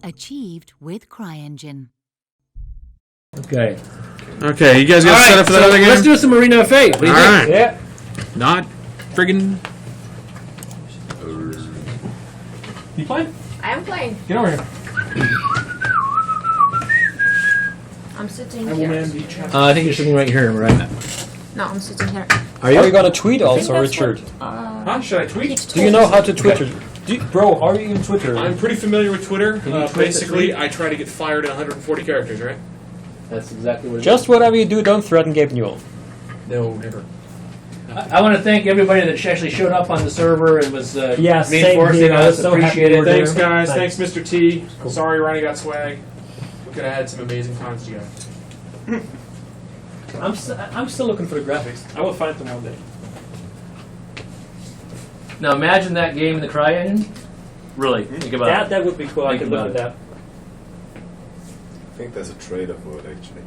Achieved with CryEngine. Okay. Okay, you guys got set up for that other game? Let's do some Arena of Fate. What do you think? Alright. Yeah. Not friggin'... You playing? I am playing. Get over here. I'm sitting here. I think you're sitting right here, right? No, I'm sitting here. Are you going to tweet also, Richard? Should I tweet? Do you know how to Twitter? Bro, are you in Twitter? I'm pretty familiar with Twitter. tweet Basically, the tweet? I try to get fired at 140 characters, right? That's exactly what it Just whatever you do, don't threaten Gabe Newell. No, never. I want to thank everybody that actually showed up on the server and was Yeah, same reinforcing here. I was us. so happy Appreciate you it. were Thanks, there. guys. Thanks. Thanks, Mr. T. Sorry, Ronnie got swag. We could have had some amazing times together. I'm still looking for the graphics. I will find them one day. Now imagine that game in the CryEngine. Really, think about it. That would be cool. I Think could look about at that. I think there's a trailer for it actually.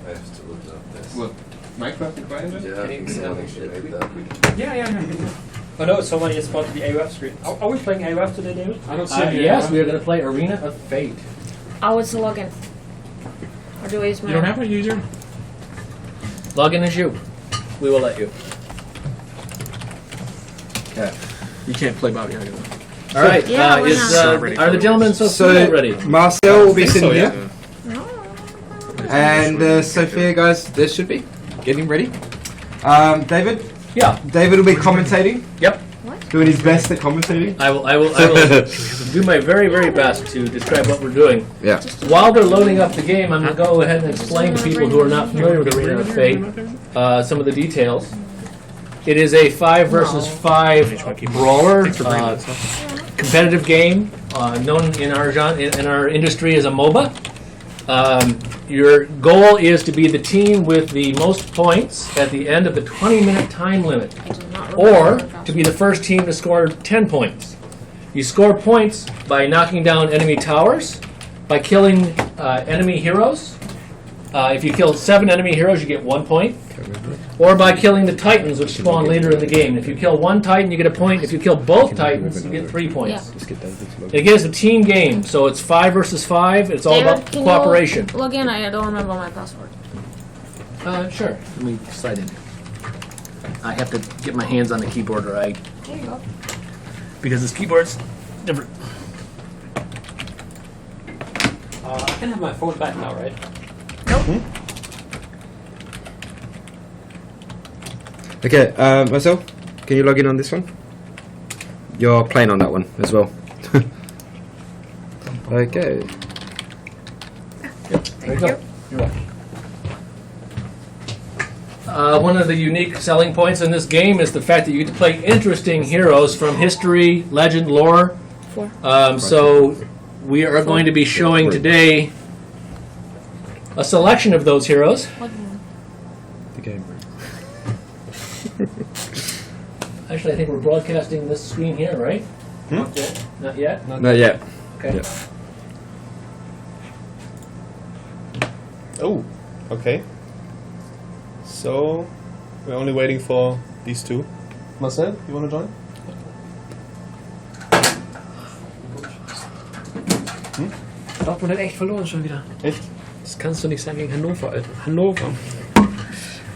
I have to look up this. What? Minecraft and CryEngine? Yeah, I think someone actually made that. Yeah. Oh no, somebody has spotted the AoF screen. Are we playing AoF today, David? I don't see any. Yes, we are going to play Arena of Fate. Oh, it's a login. Or do I use my... You don't have a user? Log in as you. We will let you. Okay. You can't play Bobby anymore. All right. Yeah, we're not. Are the gentlemen Sophia ready? Marcel will be sitting so, yeah. here, No. and Sophia, guys, there should be getting ready. David Yeah. will be commentating, Yep. doing his best at commentating. I will do my very, very best to describe what we're doing. Yeah. While they're loading up the game, I'm going to go ahead and explain to people who are not familiar with Arena of Fate some of the details. It is a 5 versus 5 brawler, competitive game, known in our industry as a MOBA. Your goal is to be the team with the most points at the end of the 20-minute time limit, or to be the first team to score 10 points. You score points by knocking down enemy towers, by killing enemy heroes. If you kill 7 enemy heroes, you get 1 point. Or by killing the titans, which spawn later in the game. If you kill one titan, you get a point. If you kill both titans, you get 3 points. Again, it's a team game, so it's 5 versus 5. It's all about Can cooperation. you log in? I don't remember my password. Sure. Let me slide in. I have to get my hands on the keyboard, or There you go. because this keyboard's different. I can have my phone back now, right? Okay, Marcel, can you log in on this one? You're playing on that one as well. Okay. There you go. You're welcome. One of the unique selling points in this game is the fact that you get to play interesting heroes from history, legend, lore. 4. So we are going to be showing today a selection of those heroes. The game. Actually, I think we're broadcasting this screen here, right? Not yet? Not yet. Okay. Yeah. Oh, okay. So, we're only waiting for these two. Marcel, you want to join? Dortmund hat echt verloren schon wieder. Echt? Das kannst du nicht sagen gegen Hannover, Alter. Hannover.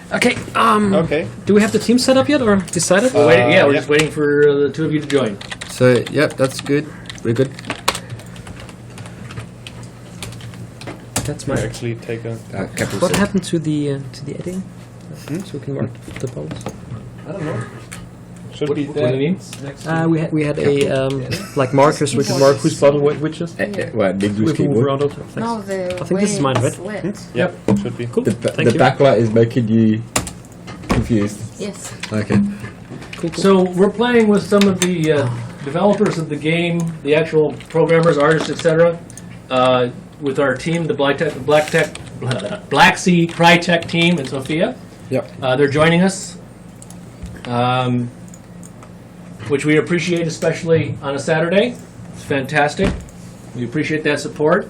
Okay, Okay. do we have the team set up yet or decided? We're waiting, we're yeah. just waiting for the two of you to join. So, yep, that's good. We're good. That's We my. actually take a... Capital What C. happened to the editing? So we can mark the polls. I don't know. Should be What do you there. need? We had a like markers we could mark whose bottle which is. What, did you We can move keyboard? around also. No, the I think this is mine, right? Lit. Yep, should be. Cool. The Thank you. backlight is making you confused. Yes. Okay. Cool. So we're playing with some of the developers of the game, the actual programmers, artists, etc. With our team, the Black Sea Crytek team in Sofia. Yep. They're joining us, which we appreciate, especially on a Saturday. It's fantastic. We appreciate that support.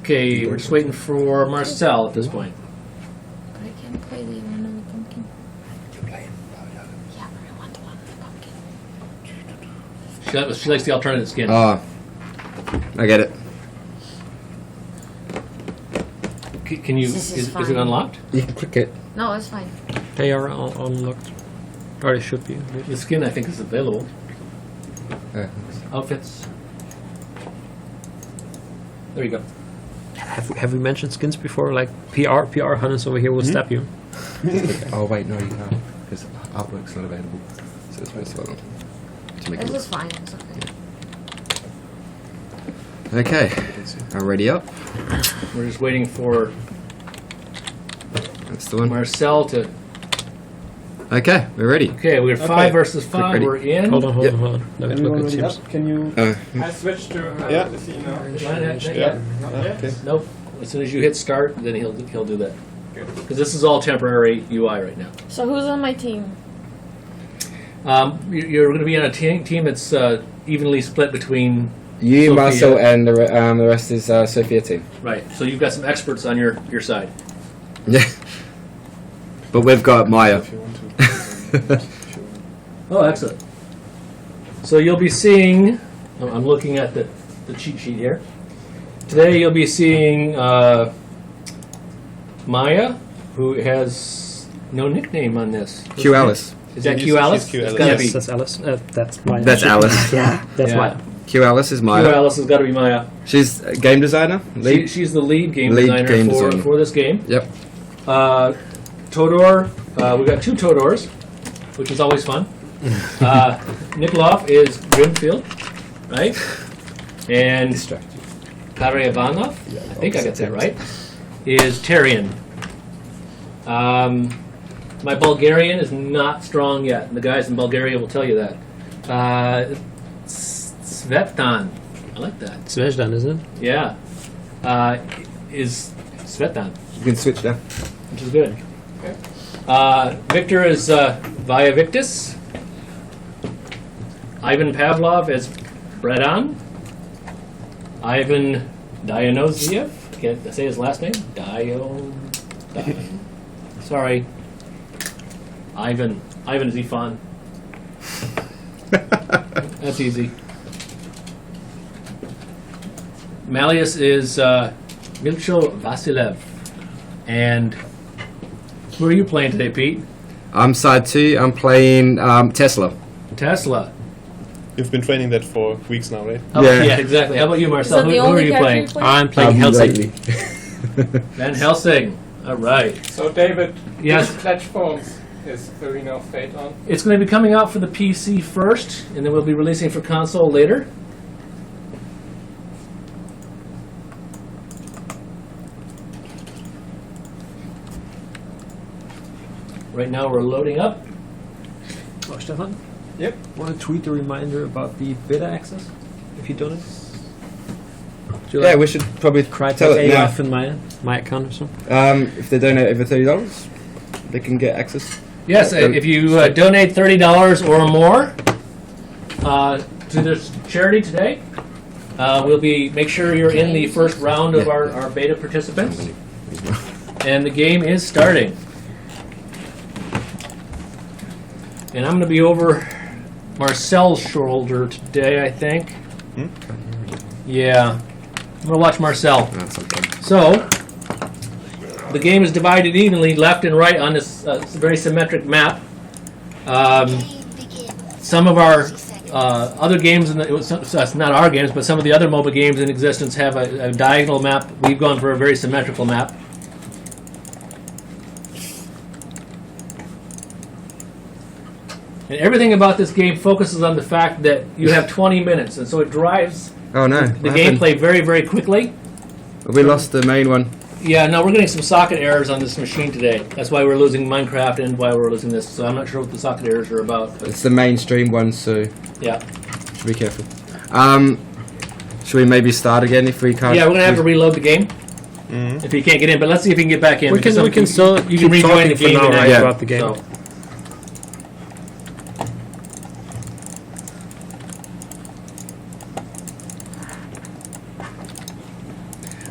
Okay, we're just waiting for Marcel at this point. But I can't play the one on the pumpkin. You're playing? Yeah, but I want the one on the pumpkin. She likes the alternative skin. Oh, I get it. Can you? This is Is it fine. unlocked? You can click it. No, it's fine. They are unlocked. Or they should be. The skin, I think, is available. Outfits. There you go. Have we mentioned skins before? Like PR Hannes over here will stab you. Oh wait, no, you can't because artwork's not available. So it's most well to make it This look. is fine. It's okay. Okay, already up. We're just waiting for That's the one. Marcel to. Okay, we're ready. Okay, we're Okay. 5 versus 5. ready. We're in. Hold on. Yep. Let me Anyone look at already teams. up? Can you? I switched to Yeah. the scene now. Not Yeah. yet. Okay. Nope. As soon as you hit start, then he'll do that. Because this is all temporary UI right now. So who's on my team? You're going to be on a team that's evenly split between. You, Sophia. Marcel, and the rest is Sophia team. Right. So you've got some experts on your side. Yeah. But we've got Maya. If you want to. Oh, excellent. So you'll be seeing. I'm looking at the cheat sheet here. Today you'll be seeing Maya, who has no nickname on this. Q Alice. Is that She's Q Alice? Q It's Alice. gotta Yes, be. that's Alice. That's Maya. That's Alice. Yeah, that's Yeah. Maya. Q Alice is Q Maya. Alice has got to be Maya. She's a game designer. Lead. She's the lead game Lead designer game for, designer. for this game. Yep. Todor, we got 2 Todors, which is always fun. Nikolov is Grimfield, right? And Karyavanov, I think I got that right, is Terrian. My Bulgarian is not strong yet, and the guys in Bulgaria will tell you that. Svetan, I like that. Zvezdan, isn't it? Yeah, is Svetan, You can switch now. which is good. Victor is Via Victus. Ivan Pavlov as Bredan. Ivan Dionysiev. Can't say his last name. Sorry. Ivan. Ivan Zifan. That's easy. Malleus is Milcho Vasilev. And who are you playing today, Pete? I'm side 2. I'm playing Tesla. Tesla. You've been training that for weeks now, right? Oh, Yeah. yeah, exactly. How about you, Is Marcel? that Who the are only you character playing? you play? I'm playing Helsing. lately. Van Helsing. All right. So David, Yes. which platforms is Arena of Fate on? It's going to be coming out for the PC first, and then we'll be releasing for console later. Right now we're loading up. Oh, Stefan? Yep. Want to tweet a reminder about the beta access? If you don't it? Do you Yeah, like we should probably Crytek tell it now. AoFate in my account or something? If they donate over $30, they can get access. Yes, if you donate $30 or more to this charity today, we'll be make sure you're in the first round of our beta participants. And the game is starting. And I'm going to be over Marcel's shoulder today, I think. Yeah. I'm going to watch Marcel. That's okay. So, the game is divided evenly left and right on this very symmetric map. Some of our other games, it's not our games, but some of the other MOBA games in existence have a diagonal map. We've gone for a very symmetrical map. And everything about this game focuses on the fact that you have 20 minutes, and so it drives Oh no. the what happened? gameplay very, very quickly. We lost the main one. Yeah, no, we're getting some socket errors on this machine today. That's why we're losing Minecraft and why we're losing this. So I'm not sure what the socket errors are about. But It's the mainstream one, so yeah, should be careful. Should we maybe start again if we can't? yeah, we're gonna have to reload the game if you can't get in. But let's see if we can get back in. We because can still you can keep rejoin talking the for game now, and right, Yeah. about the game.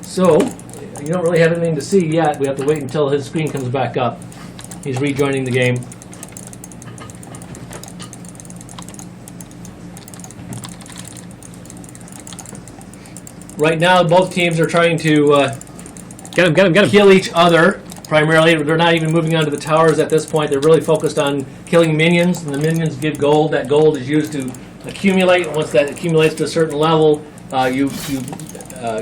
So you don't really have anything to see yet. We have to wait until his screen comes back up. He's rejoining the game. Right now, both teams are trying to Get him. kill each other. Primarily, they're not even moving onto the towers at this point. They're really focused on killing minions, and the minions give gold. That gold is used to accumulate. Once that accumulates to a certain level,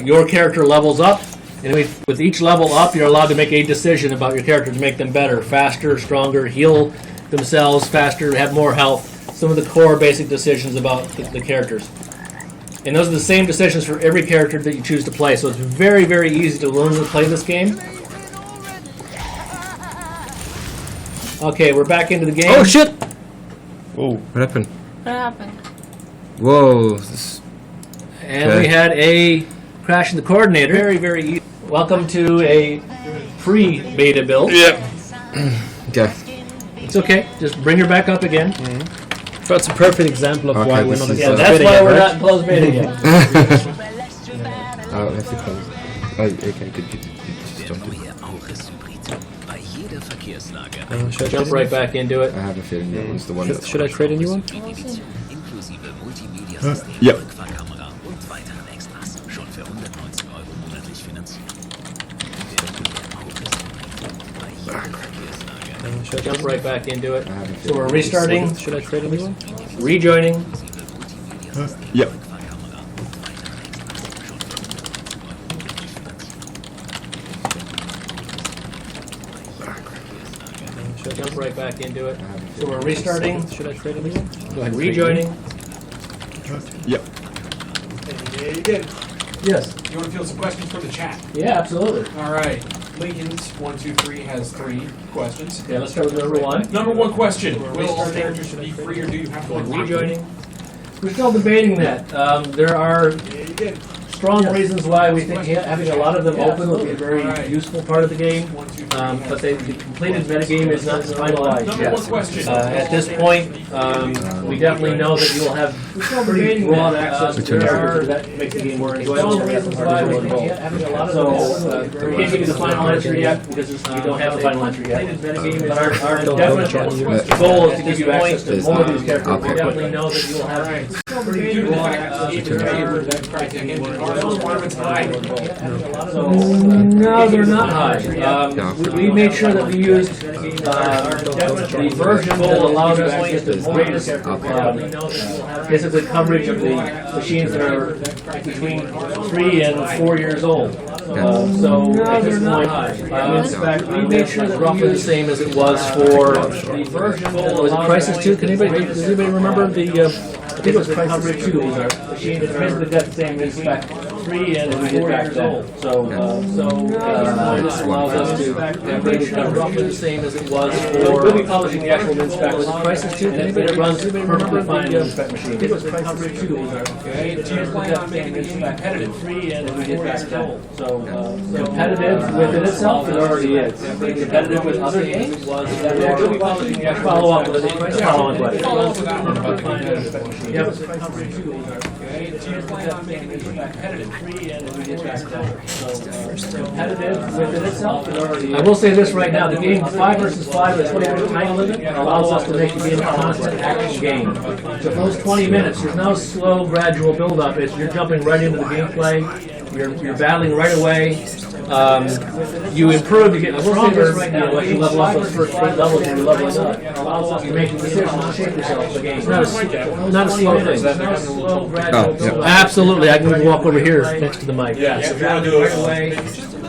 your character levels up. And with each level up, you're allowed to make a decision about your character to make them better, faster, stronger, heal themselves faster, have more health. Some of the core basic decisions about the characters. And those are the same decisions for every character that you choose to play. So it's very, very easy to learn to play this game. Okay, we're back into the game. Oh shit! Whoa. What happened? What happened? Whoa. And we had a crash in the coordinator. Very, very easy. Welcome to a pre-beta build. Yep. Okay. It's okay. Just bring her back up again. That's a perfect example of Okay, why we're this not is, in Yeah, closed that's beta why yet, we're right? not in closed beta yet. Oh, I have to close. Oh, okay, good. Just jump in. Should I Jump trade right a back into it. I have a feeling that one's the one new- that's... Should I trade a new one? Yep. Should I Jump trade right back into it. I have a So feeling we're that restarting, Should I trade a new one? rejoining. Yep. Should I Jump right back into it. I have a So feeling we're restarting, Should I trade a new one? Go ahead. rejoining. Yep. Yeah, you did. Yes. You want to field some questions from the chat? Yeah, absolutely. All right. Lincoln's123 has 3 questions. Okay, let's start with number one. Number 1 question: will all characters be free, or do you have to unlock them? Rejoining. We're still debating that. There are strong reasons why we think having a lot of them open will be a very useful part of the game. But the completed metagame is not finalized Number yet. 1 question. At this point, we definitely know that you will have pretty broad access to characters that make the game more enjoyable. Reasons why we think having a lot of them. We can't give you the final answer yet because we don't have the final answer yet. But our definite goal is to give you access to more of these characters. We definitely know that you will have pretty broad access to characters that Crytek engine. Are those requirements high? No, they're not high. We made sure that we used the version that allowed us to get the greatest basically coverage of the machines that are between 3 and 4 years old. So at this point, we made sure that roughly the same as it was for the version. Was it Crisis 2? Does anybody remember the? I think it was Crisis 2. Machine that basically got the same spec. 3 and 4 years old. So this allows us to have roughly the same as it was for. We'll be publishing the actual min spec. Was it Crisis 2? It runs perfectly fine in the spec machine. It was Crisis 2. Okay. Do you plan on making the game competitive? 3 and 4 years old. So competitive within itself, it already is. Competitive with other games was that we'll be publishing the actual follow up with a follow-on question. Follow up with that one about the Yep. Okay. Do you plan on making the game competitive? Competitive within itself, it already is. I will say this right now: the game 5 versus 5 is 20 minute time limit allows us to make the game a constant action game. So for those 20 minutes, there's no slow, gradual build-up. You're jumping right into the gameplay. You're battling right away. You improve, you get stronger. Once you level up those first 8 levels, you're leveling up. You're making decisions to shape yourself in the game. It's not a slow thing. Slow, gradual build-up. Absolutely, I can walk over here next to the mic. Yeah. So if you want to do it.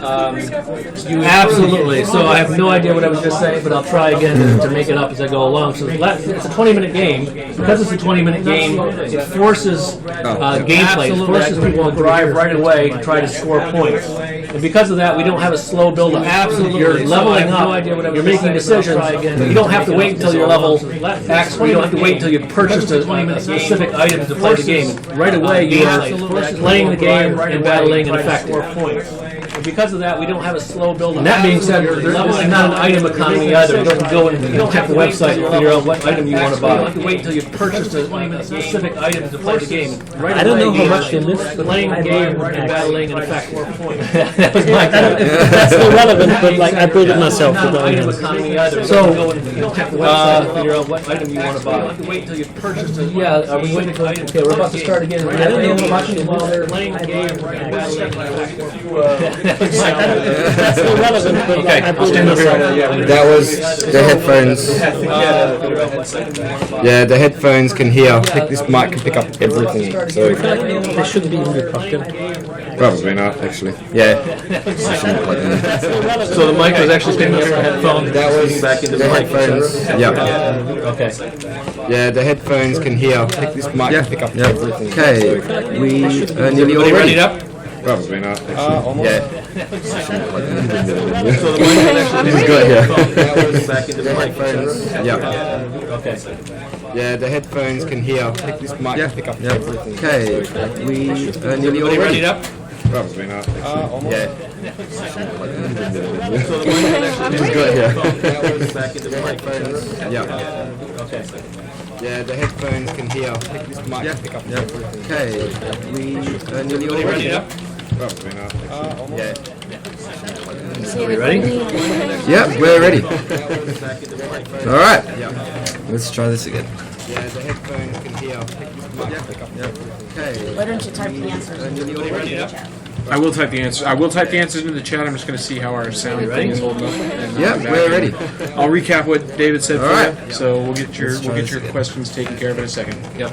Absolutely. So I have no idea what I was just saying, but I'll try again to make it up as I go along. So it's a 20-minute game. Because it's a 20-minute game, it forces gameplay. It forces people to drive right away to try to score points. And because of that, we don't have a slow build-up. Absolutely. You're leveling up. You're making decisions. You don't have to wait until your level X. You don't have to wait until you've purchased a specific item to play the game. Right away, you are playing the game and battling and affecting. because of that, we don't have a slow build. And that being said, this is not an item economy either. You don't go and check the website and figure out what item you want to buy. You have to wait until you've purchased a specific item to play the game. Right I don't know away, how much in this. playing the game and battling in effect. That was my That's irrelevant, but like I built it myself. not an without item it. economy either. So, check the website and figure out what item you want to buy. You have to wait until you've purchased a are we waiting for okay, we're about to start again. I don't know how much in while they're this. playing the game and battling in effect. That's irrelevant, but like I built it myself. That was the headphones. Yeah, the headphones can hear. I think this mic can pick up everything. So They shouldn't be in the plugged in. probably not actually. Yeah. I shouldn't plug them in. So the mic was actually picking up the headphones. That was back into the the mic. headphones. Yeah. Okay. Yeah, the headphones can hear. I think this mic can pick up everything. Okay, we are nearly all Everybody ready ready. up? Probably not. Actually. Yeah. I shouldn't plug them in. So the mic was actually Just got here. back into the mic. Yeah. Okay. Yeah, the headphones can hear. I think this mic can pick up everything. Okay, we are nearly all Everybody ready. ready up? Probably not. Actually. Yeah. I shouldn't plug them in. So the mic was actually Just got here. back into the mic. Yeah. Okay. Yeah, the headphones can hear. I think this mic can pick up everything. Okay, we are nearly all Everybody ready ready. up? Probably not. Actually. Yeah. Are we ready? Yeah, we're ready. All right. Let's try this again. Yeah, the headphones can hear. I think this mic can pick up everything. Okay. Why don't you type the answers into the chat? I will type the answers. I will type the answers into the chat. I'm just going to see how our sound thing is holding up. And Yeah, I'll be back we're in. ready. I'll recap what David said All for right. you. So we'll get your Let's try this again. questions taken care of in a second. Yep.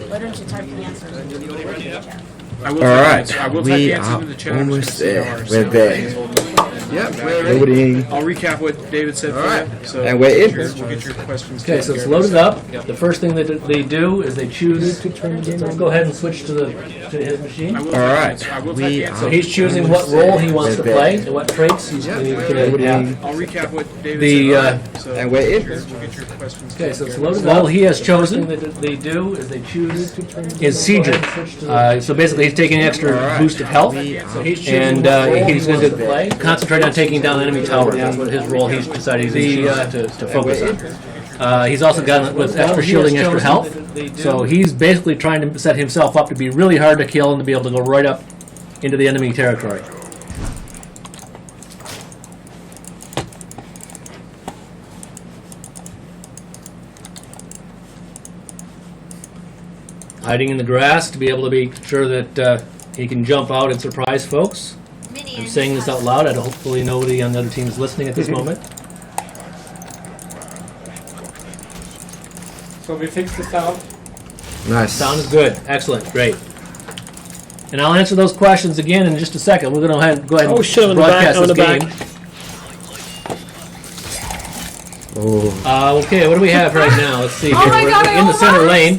Why don't you type the answers into the chat? I will All type the right, answers. I will type we the answers are into the chat. I'm just almost gonna see how there. our We're sound there. thing is holding up. And Yeah, I'll be back we're in. ready. I'll recap what David said All for right. you. So And we're in. We'll get your questions Okay, taken so it's care of in a loaded second. up. The first thing that they do is they choose. Let's go ahead and switch to his machine. I will All type the right, answers. I will we type the are- answers. So he's choosing what role he wants to play and what traits he's going to have. I'll recap what David The, said. So and we're in. We'll get your questions Okay, taken so it's care of. loaded up. All he has chosen that they do is they choose is Sieger. So basically he's taking an extra boost of health. And he's going to concentrate on taking down enemy towers. That's what his role he's decided to focus on. He's also got with extra shielding, extra health. So he's basically trying to set himself up to be really hard to kill and to be able to go right up into the enemy territory. Hiding in the grass to be able to be sure that he can jump out and surprise folks. I'm saying this out loud. Hopefully nobody on the other team is listening at this moment. So we fixed the sound. Nice. Sound is good. Excellent. Great. And I'll answer those questions again in just a second. We're going to go ahead and Oh, shit, on the back, broadcast on this the back. game. Oh. Okay, what do we have right now? Let's see. Oh my We're God, I in the center lane.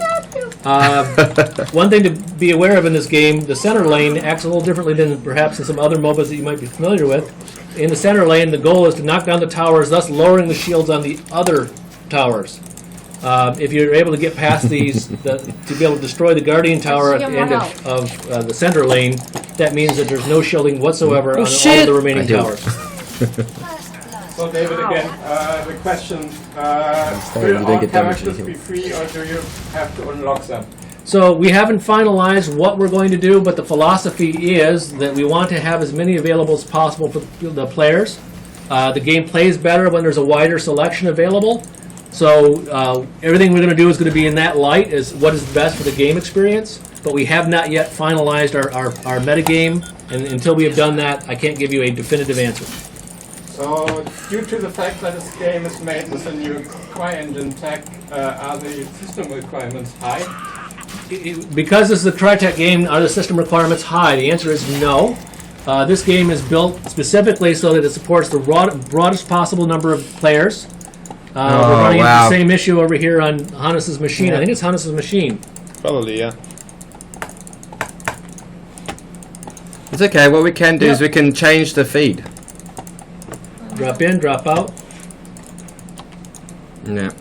almost One thing to be aware of in this game, the center lane acts a little differently than perhaps in some other MOBAs that you might be familiar with. In the center lane, the goal is to knock down the towers, thus lowering the shields on the other towers. If you're able to get past these, to be able to destroy the Guardian Tower at the end of the center lane, that means that there's no shielding whatsoever on all of the remaining I do. towers. So David, again, the question, sorry, will you didn't all get damage characters in be him. free or do you have to unlock them? So we haven't finalized what we're going to do, but the philosophy is that we want to have as many available as possible for the players. The game plays better when there's a wider selection available. So everything we're going to do is going to be in that light, is what is best for the game experience. But we have not yet finalized our metagame, and until we have done that, I can't give you a definitive answer. So due to the fact that this game is made with a new CryEngine tech, are the system requirements high? Because this is a Crytek game, are the system requirements high? The answer is no. This game is built specifically so that it supports the broadest possible number of players. We're running into the same issue over here on Hannes' machine. I think it's Hannes' machine. Probably, yeah. It's okay. What we can do is we can change the feed. Drop in, drop out. Yeah.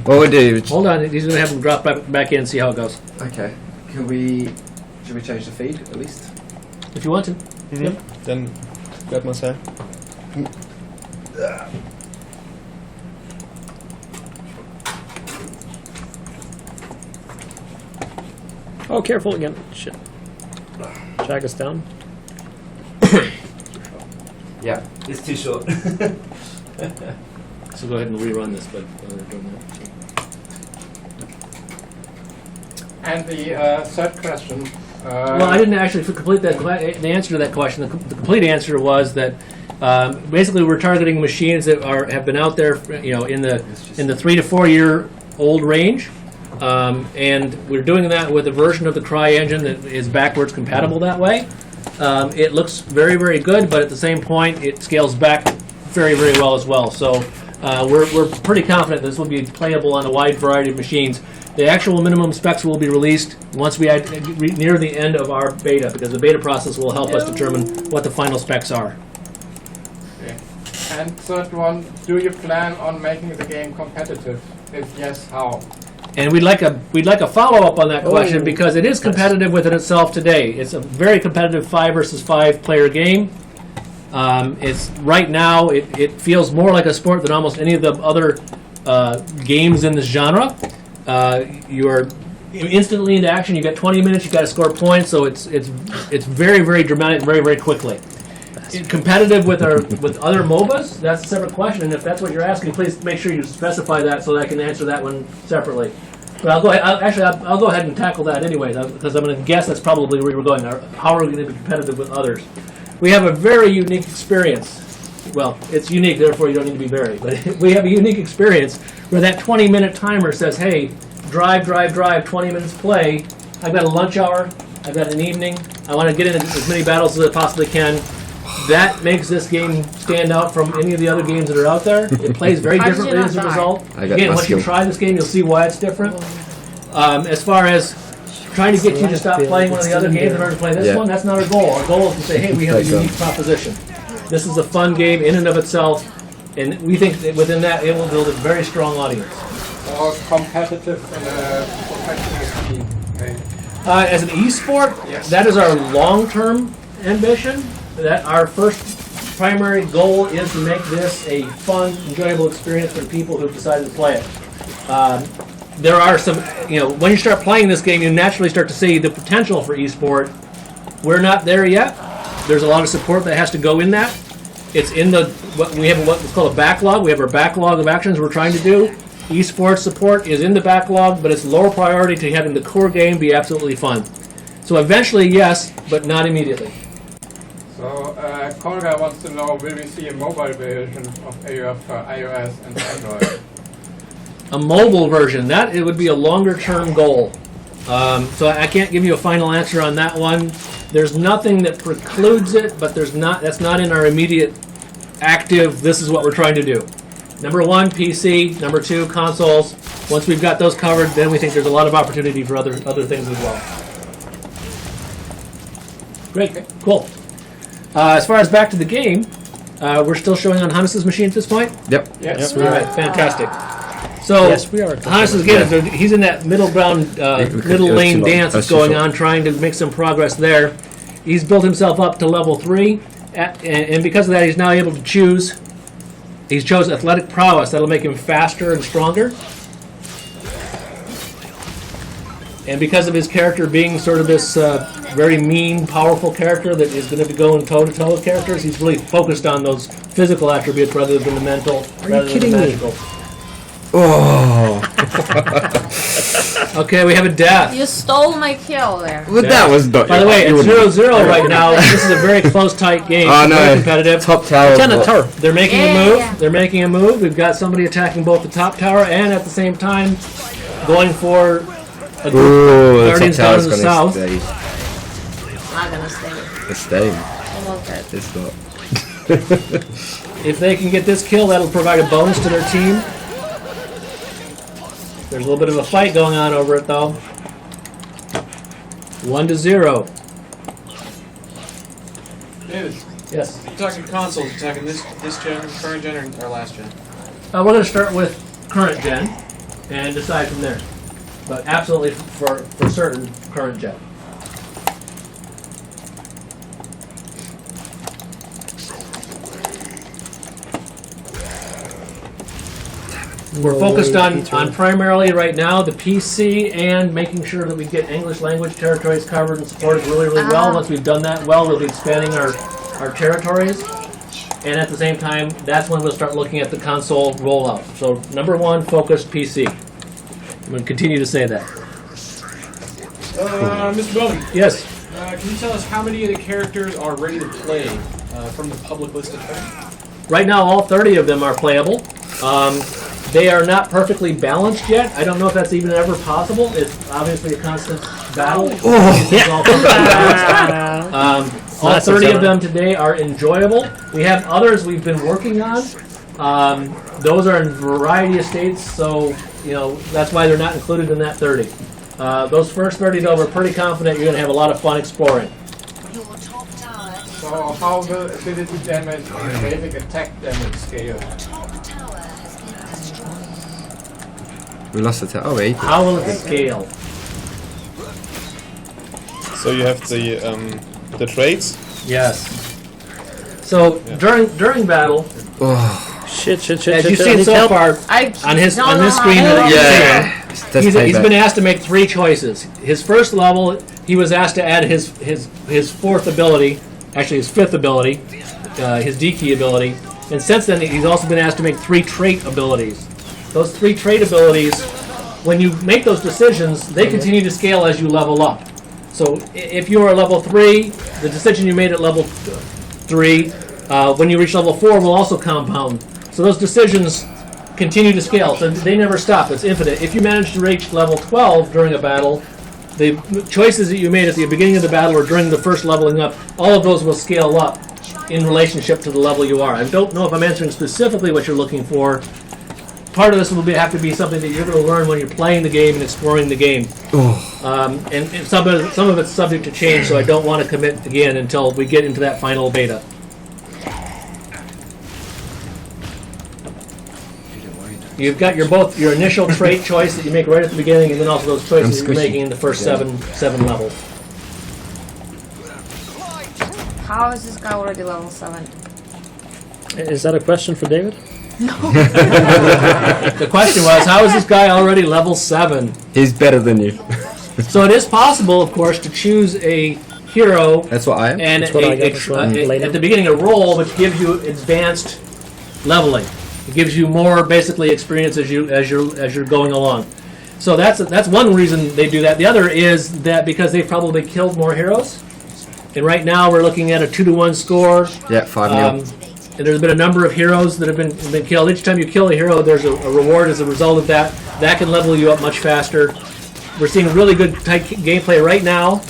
What we do? Hold on, he's going to have him drop back in and see how it goes. Okay. Should we change the feed at least? if you want to. Yep. Then grab my side. Oh, careful again. Shit. Drag us down. Yeah, it's too short. So go ahead and rerun this, but while they're doing that. And the third question. Well, I didn't actually complete that. The answer to that question, the complete answer was that basically we're targeting machines that have been out there, in the 3 to 4 year old range, and we're doing that with a version of the CryEngine that is backwards compatible that way. It looks very, very good, but at the same point, it scales back very, very well as well. So we're pretty confident this will be playable on a wide variety of machines. The actual minimum specs will be released once we near the end of our beta, because the beta process will help us determine what the final specs are. Okay. And third one, do you plan on making the game competitive? If yes, how? And we'd like a follow up on that question, because it is competitive within itself today. It's a very competitive 5 versus 5 player game. It's right now it feels more like a sport than almost any of the other games in this genre. You are instantly into action. You got 20 minutes. You got to score points. So it's very, very dramatic, very, very quickly. Competitive with other MOBAs, that's a separate question. And if that's what you're asking, please make sure you specify that so that I can answer that one separately. But I'll go ahead. I'll go ahead and tackle that anyway, because I'm going to guess that's probably where we're going. How are we going to be competitive with others? We have a very unique experience. Well, it's unique, therefore you don't need to be very. But we have a unique experience where that 20-minute timer says, hey, drive, 20 minutes play. I've got a lunch hour. I've got an evening. I want to get in as many battles as I possibly can. That makes this game stand out from any of the other games that are out there. It plays very differently as a result. Again, once you try this game, you'll see why it's different. As far as trying to get you to stop playing one of the other games in order to play this one, that's not our goal. Our goal is to say, hey, we have a unique proposition. This is a fun game in and of itself, and we think that within that it will build a very strong audience. Or competitive in a professional team? Okay. As an esport, that is our long-term ambition. That our first primary goal is to make this a fun, enjoyable experience for the people who have decided to play it. There are some, when you start playing this game, you naturally start to see the potential for esport. We're not there yet. There's a lot of support that has to go in that. It's in what's called a backlog. We have our backlog of actions we're trying to do. Esports support is in the backlog, but it's lower priority to having the core game be absolutely fun. So eventually, yes, but not immediately. So, Kolga wants to know, will we see a mobile version of AoF for iOS and Android? A mobile version, it would be a longer-term goal. So I can't give you a final answer on that one. There's nothing that precludes it, but that's not in our immediate active, this is what we're trying to do. Number 1, PC. Number 2, consoles. Once we've got those covered, then we think there's a lot of opportunity for other things as well. Great, cool. As far as back to the game, we're still showing on Hannes' machine at this point? Yep. Yes. All right, fantastic. So, Yes, we are. Hannes again, he's in that middle lane dance that's going on, trying to make some progress there. He's built himself up to level 3, and because of that, he's now able to choose. He's chose athletic prowess. That'll make him faster and stronger. And because of his character being sort of this very mean, powerful character that is going to be going toe-to-toe with characters, he's really focused on those physical attributes rather than the mental, rather than the magical. Oh. Okay, we have a death. You stole my kill there. But that was not. By the way, it's 0-0 right now. This is a very close, tight game. Oh no! Very competitive. Top tower. They're making a move. They're making a move. We've got somebody attacking both the top tower and at the same time going for a group of Guardians down in the south. Stay. Not gonna stay. It's staying. Almost dead. It's not. If they can get this kill, that'll provide a bonus to their team. There's a little bit of a fight going on over it, though. 1-0. David, Yes. you're talking consoles, you're talking this gen, current gen, or last gen? We're going to start with current gen and decide from there. But absolutely for certain, current gen. We're focused on primarily right now the PC and making sure that we get English language territories covered and supported really, really well. Once we've done that well, we'll be expanding our territories. And at the same time, that's when we'll start looking at the console rollout. So number one, focused PC. I'm going to continue to say that. Mr. Bowman, Yes. can you tell us how many of the characters are ready to play from the public list of 30? Right now, all 30 of them are playable. They are not perfectly balanced yet. I don't know if that's even ever possible. It's obviously a constant battle. All 30 of them today are enjoyable. We have others we've been working on. Those are in a variety of states, so that's why they're not included in that 30. Those first 30, though, we're pretty confident you're going to have a lot of fun exploring. So how will ability damage and basic attack damage scale? We lost the tower. Oh wait. How will it scale? So you have the traits. Yes. So during battle, Shit. as you've seen so far on this screen that you're seeing, he's been asked to make 3 choices. His first level, he was asked to add his fourth ability, actually his fifth ability, his D key ability, and since then he's also been asked to make 3 trait abilities. Those 3 trait abilities, when you make those decisions, they continue to scale as you level up. So if you are level 3, the decision you made at level 3, when you reach level 4 will also compound. So those decisions continue to scale. So they never stop. It's infinite. If you manage to reach level 12 during a battle, the choices that you made at the beginning of the battle or during the first leveling up, all of those will scale up in relationship to the level you are. I don't know if I'm answering specifically what you're looking for. Part of this will have to be something that you're going to learn when you're playing the game and exploring the game. And some of it's subject to change, so I don't want to commit again until we get into that final beta. You've got your initial trait choice that you make right at the beginning, and then also those choices you're making in the first seven levels. How is this guy already level 7? Is that a question for David? The question was, how is this guy already level 7? He's better than you. So it is possible, of course, to choose a hero. That's what I am. And That's what I got as well. at the beginning a role which gives you advanced leveling. It gives you more basically experience as you're going along. So that's one reason they do that. The other is that because they've probably killed more heroes, and right now we're looking at a 2-to-1 score. Yeah, 5-0. And there's been a number of heroes that have been killed. Each time you kill a hero, there's a reward as a result of that. That can level you up much faster. We're seeing really good tight gameplay right now.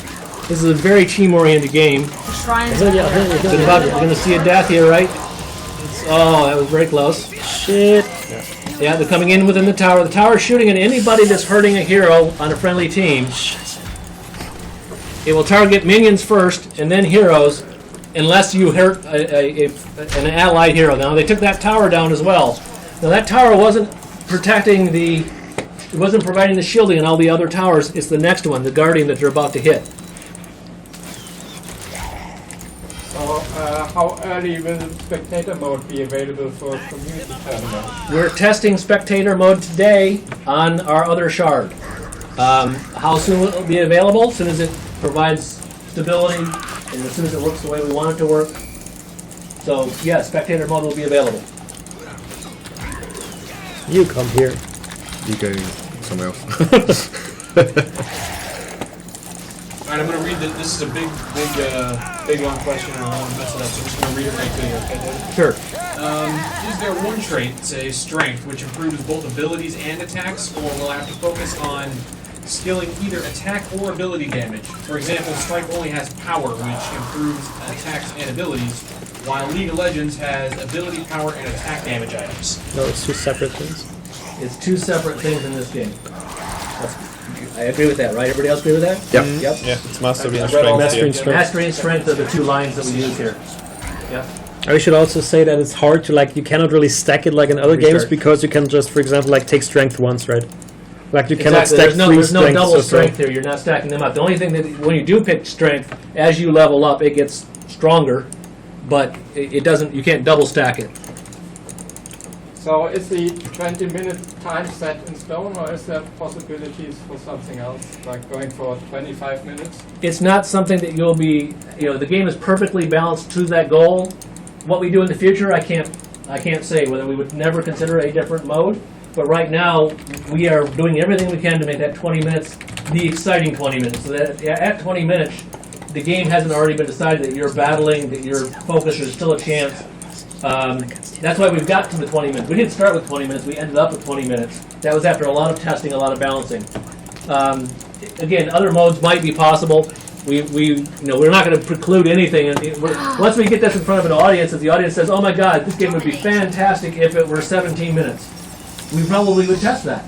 This is a very team-oriented game. The shrines. We're going to see a death here, right? That was very close. Shit. Yeah, they're coming in within the tower. The tower's shooting at anybody that's hurting a hero on a friendly team. It will target minions first, and then heroes, unless you hurt an allied hero. Now, they took that tower down as well. Now, that tower wasn't providing the shielding on all the other towers. It's the next one, the Guardian, that they're about to hit. So how early will spectator mode be available for community tournament? We're testing spectator mode today on our other shard. How soon will it be available? As soon as it provides stability and as soon as it works the way we want it to work. So, yeah, spectator mode will be available. You come here. You go somewhere else. All right, I'm going to read this. This is a big long question. I don't want to mess it up, so I'm just going to read it right to you, okay, David? Sure. Is there one trait, say strength, which improves both abilities and attacks, or will I have to focus on skilling either attack or ability damage? For example, Strike only has power, which improves attacks and abilities, while League of Legends has ability, power, and attack damage items. No, it's 2 separate things. It's 2 separate things in this game. I agree with that, right? Everybody else agree with that? Yep. Yep. Yeah, it's mastery and I've read all strength. that. here. Mastery and strength. Mastery and strength are the 2 lines that we use here. Yep. I should also say that it's hard to, you cannot really stack it like in other games Restart. because you can just, for example, take strength once, right? You cannot Exactly. stack There's no 3 double strengths. strength here. You're not stacking them up. The only thing that when you do pick strength, as you level up, it gets stronger, but it doesn't. You can't double stack it. So is the 20-minute time set in stone, or is there possibilities for something else, like going for 25 minutes? It's not something that you'll be, the game is perfectly balanced to that goal. What we do in the future, I can't say whether we would never consider a different mode. But right now, we are doing everything we can to make that 20 minutes the exciting 20 minutes. So that at 20 minutes, the game hasn't already been decided that you're battling, that you're focused, there's still a chance. That's why we've got to the 20 minutes. We didn't start with 20 minutes, we ended up with 20 minutes. That was after a lot of testing, a lot of balancing. Again, other modes might be possible. We're not going to preclude anything. And once we get this in front of an audience, if the audience says, "Oh my God, this game would be fantastic if it were 17 minutes," we probably would test that.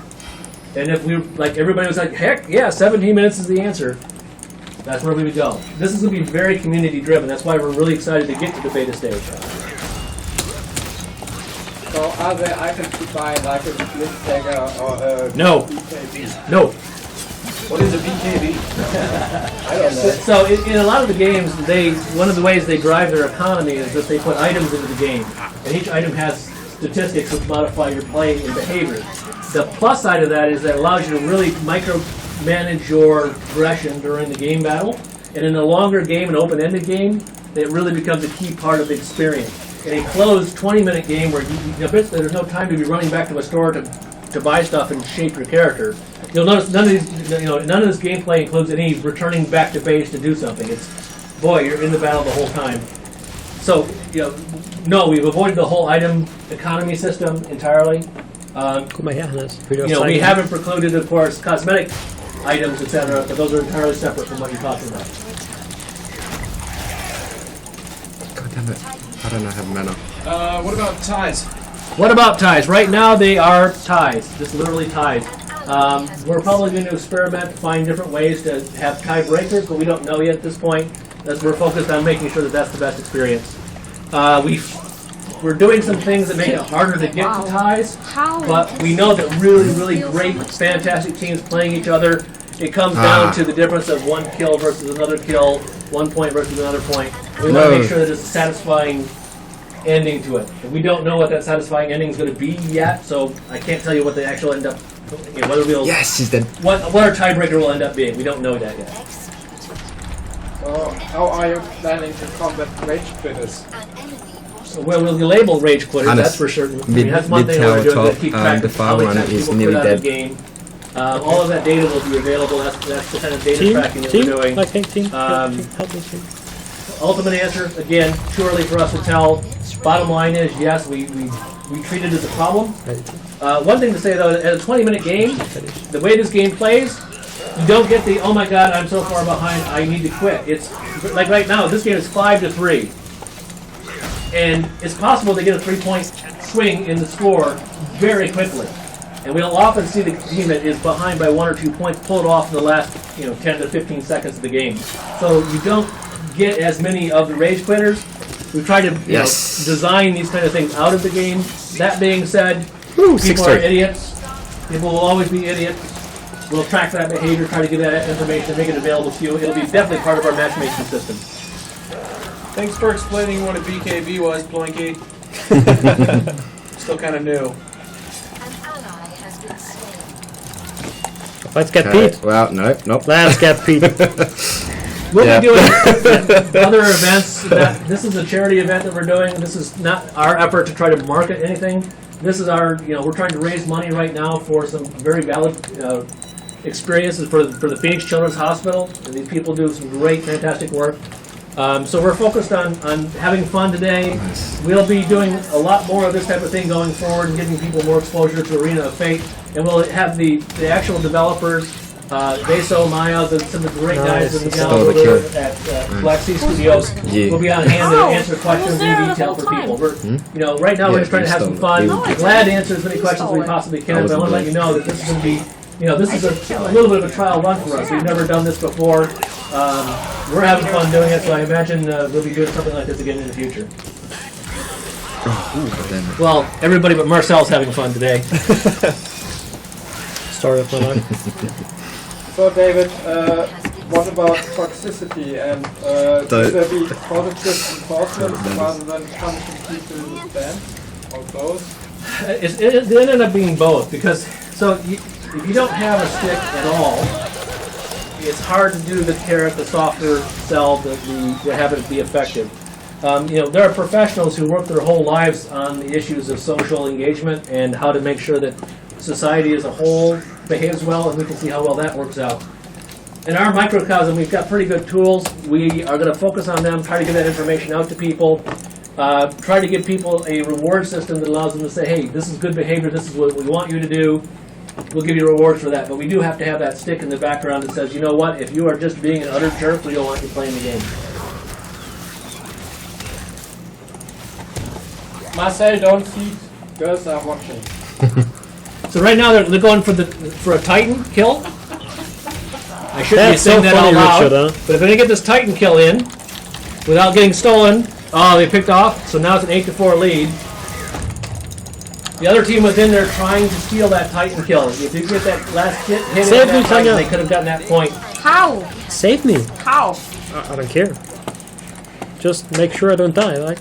And if everybody was like, "Heck yeah, 17 minutes is the answer," that's where we would go. This is going to be very community driven. That's why we're really excited to get to the beta stage. So are there items to buy, like a split dagger or a No. BKB? No. What is a BKB? I don't know. So in a lot of the games, one of the ways they drive their economy is that they put items into the game, and each item has statistics which modify your play and behavior. The plus side of that is that it allows you to really micromanage your progression during the game battle, and in a longer game, an open-ended game, it really becomes a key part of the experience. In a closed 20-minute game where basically there's no time to be running back to a store to buy stuff and shape your character. You'll notice none of this gameplay includes any returning back to base to do something. It's, boy, you're in the battle the whole time. So, no, we've avoided the whole item economy system entirely. We haven't precluded, of course, cosmetic items, etc., but those are entirely separate from what you're talking about. God damn it. I don't know how to mana. What about ties? What about ties? Right now they are ties, just literally ties. We're probably going to experiment to find different ways to have tie breakers, but we don't know yet at this point. We're focused on making sure that that's the best experience. We're doing some things that make it harder to get to ties, but we know that really, really great, fantastic teams playing each other, it comes down to the difference of one kill versus another kill, 1 point versus another point. We want to make sure that there's a satisfying ending to it. And we don't know what that satisfying ending is going to be yet, so I can't tell you what the actual end up, whether we'll, yes, he's dead. What our tiebreaker will end up being. We don't know that yet. So how are you planning to combat rage quitters? So we'll label rage quitters, that's for certain. That's one thing we're doing to keep track of how many times people quit out of the game. All of that data will be available. That's the kind of data tracking that we're doing. Help me, team. Ultimate answer, again, too early for us to tell. Bottom line is, yes, we treat it as a problem. One thing to say, though, at a 20-minute game, the way this game plays, you don't get the, oh my god, I'm so far behind, I need to quit. It's like right now, this game is 5-3. And it's possible to get a 3-point swing in the score very quickly. And we'll often see the team that is behind by 1 or 2 points pull it off in the last 10 to 15 seconds of the game. So you don't get as many of the rage quitters. We try to design these kind of things out of the game. That being said, people are idiots. People will always be idiots. We'll track that behavior, try to get that information, make it available to you. It'll be definitely part of our matchmaking system. Thanks for explaining what a BKB was, Plinky. Still kind of new. Let's get Pete. Well, nope. Let's get Pete. We'll be doing other events. This is a charity event that we're doing. This is not our effort to try to market anything. This is our, we're trying to raise money right now for some very valid experiences for the Phoenix Children's Hospital. And these people do some great, fantastic work. So we're focused on having fun today. We'll be doing a lot more of this type of thing going forward and giving people more exposure to Arena of Fate. And we'll have the actual developers, Beso, Maya, some of the great guys and the gals over there at Black Sea Studios will be on hand to answer questions in detail for people. We're, right now we're just trying to have some fun. Glad to answer as many questions as we possibly can, but I want to let you know that this is going to be, this is a little bit of a trial run for us. We've never done this before. We're having fun doing it, so I imagine we'll be doing something like this again in the future. Well, everybody but Marcel's having fun today. Story of my life. So David, what about toxicity and should there be positive enforcement rather than punishing people with bans or both? it ended up being both because if you don't have a stick at all, it's hard to do the carrot, the softer sell, to have it be effective. There are professionals who work their whole lives on the issues of social engagement and how to make sure that society as a whole behaves well, and we can see how well that works out. In our microcosm, we've got pretty good tools. We are going to focus on them, try to get that information out to people, try to give people a reward system that allows them to say, hey, this is good behavior, this is what we want you to do. We'll give you rewards for that. But we do have to have that stick in the background that says, you know what, if you are just being an utter jerk, we don't want you playing the game. Marcel, don't see. Girls are watching. So right now they're going for a Titan kill. I shouldn't be That's so saying that out funny, loud. Richard, huh? But if they get this Titan kill in without getting stolen, they picked off. So now it's an 8-4 lead. The other team was in there trying to steal that Titan kill. If you get that last hit in Save that me, Titan, Tanya. they could have gotten that point. How? Save me. How? I don't care. Just make sure I don't die, like.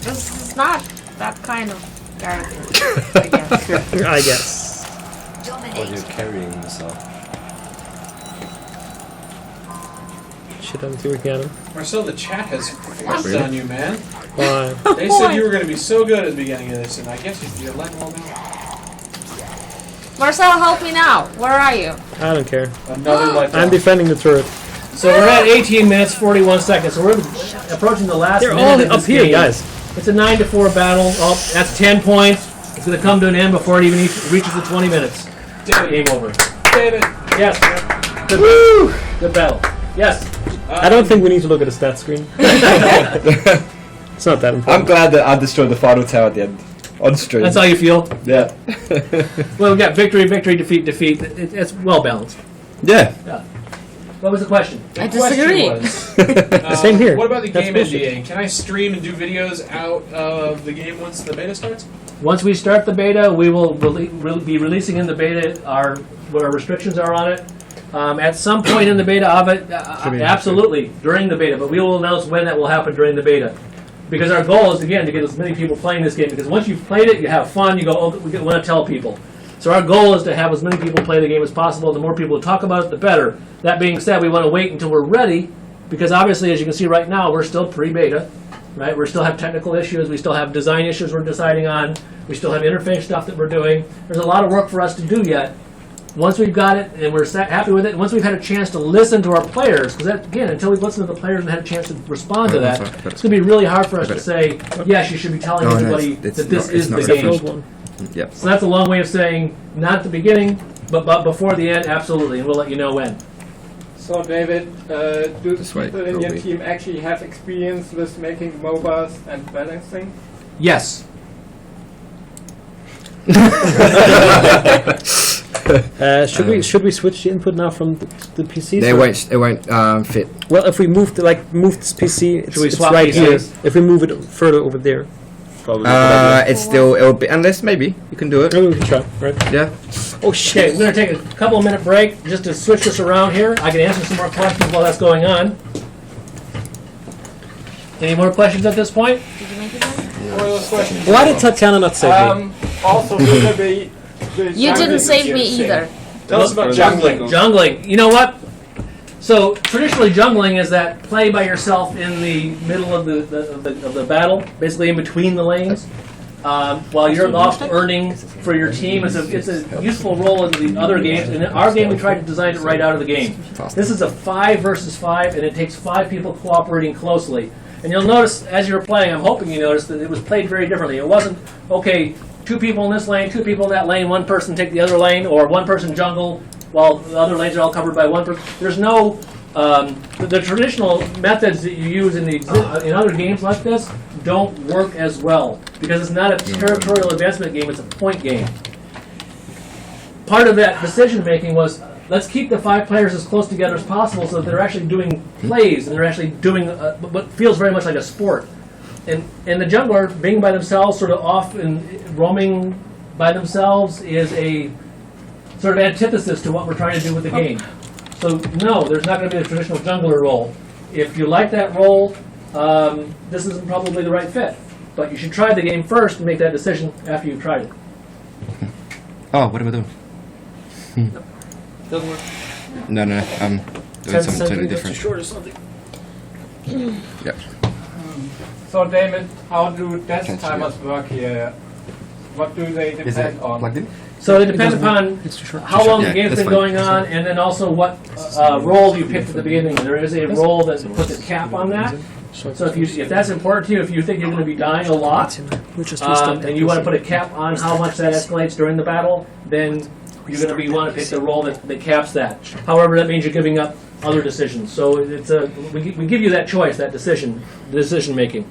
This is not that kind of character, I guess. I guess. Or you're carrying yourself. Shit, I'm working at him. Marcel, the chat has forced on you, man. Why? They said you were going to be so good at the beginning of this, and I guess you're letting them all down. Marcel, help me now. Where are you? I don't care. Another letdown. I'm defending the turret. So we're at 18 minutes, 41 seconds. So we're approaching the last They're minute all of up this here, game. guys. It's a 9-4 battle. Oh, that's 10 points. It's going to come to an end before it even reaches the 20 minutes. Game over. David. Yes. Good battle. Good battle. Yes. I don't think we need to look at the stat screen. It's not that important. I'm glad that I destroyed the final tower at the end. On stream. That's how you feel? Yeah. Well, we got victory, victory, defeat, defeat. It's well balanced. Yeah. Yeah. What was the question? I disagree. Same here. What about the That's game bullshit. NDA? Can I stream and do videos out of the game once the beta starts? Once we start the beta, we will be releasing in the beta what our restrictions are on it. At some point in the beta of it, absolutely, during the beta, but we will announce when that will happen during the beta. Because our goal is, again, to get as many people playing this game, because once you've played it, you have fun, you go, oh, we want to tell people. So our goal is to have as many people play the game as possible. The more people talk about it, the better. That being said, we want to wait until we're ready, because obviously, as you can see right now, we're still pre-beta. Right? We still have technical issues. We still have design issues we're deciding on. We still have interface stuff that we're doing. There's a lot of work for us to do yet. Once we've got it and we're happy with it, and once we've had a chance to listen to our players, because again, until we've listened to the players and had a chance to respond to that, it's going to be really hard for us to say, yes, you should be telling everybody that this is the game. Yep. So that's a long way of saying, not at the beginning, but before the end, absolutely, and we'll let you know when. So, David, do the way, people in your probably. team actually have experience with making MOBAs and balancing? Yes. Should we switch the input now from the PC? It won't fit. Well, if we move this PC, Should we it's swap right here. PCs? If we move it further over there, Probably. It'll be, unless maybe you can do it. maybe we can try. Right? Yeah. Oh shit, we're going to take a couple of minute break just to switch this around here. I can answer some more questions while that's going on. Any more questions at this point? Did you make it then? One of those questions. Why did Tatiana not save me? Also, will there be the You didn't jungling save me you either. Tell us about jungling. Jungling. You know what? So traditionally, jungling is that play by yourself in the middle of the battle, basically in between the lanes, while you're off earning for your team. It's a useful role in the other games. In our game, we tried to design it right out of the game. This is a 5 versus 5, and it takes 5 people cooperating closely. And you'll notice as you're playing, I'm hoping you noticed that it was played very differently. It wasn't, okay, 2 people in this lane, 2 people in that lane, 1 person take the other lane, or 1 person jungle while the other lanes are all covered by 1 person. There's no, the traditional methods that you use in other games like this don't work as well, because it's not a territorial advancement game, it's a point game. Part of that decision making was, let's keep the 5 players as close together as possible so that they're actually doing plays and they're actually doing what feels very much like a sport. And the jungler being by themselves, sort of off and roaming by themselves, is a sort of antithesis to what we're trying to do with the game. So no, there's not going to be a traditional jungler role. If you like that role, this isn't probably the right fit. But you should try the game first and make that decision after you've tried it. Oh, what am I doing? Doesn't work. No, I'm doing something totally different. Short or something. Yep. So David, how do death Can't see timers work here? What do they Is depend it on? plugged in? So it depends upon how long Yeah, the game's that's been fine. going on, and then also what role you picked at the beginning. There is a role that puts a cap on that. So if that's important to you, if you think you're going to be dying a lot, and you want to put a cap on how much that escalates during the battle, then you're going to want to pick the role that caps that. However, that means you're giving up other decisions. So it's we give you that choice, that decision making.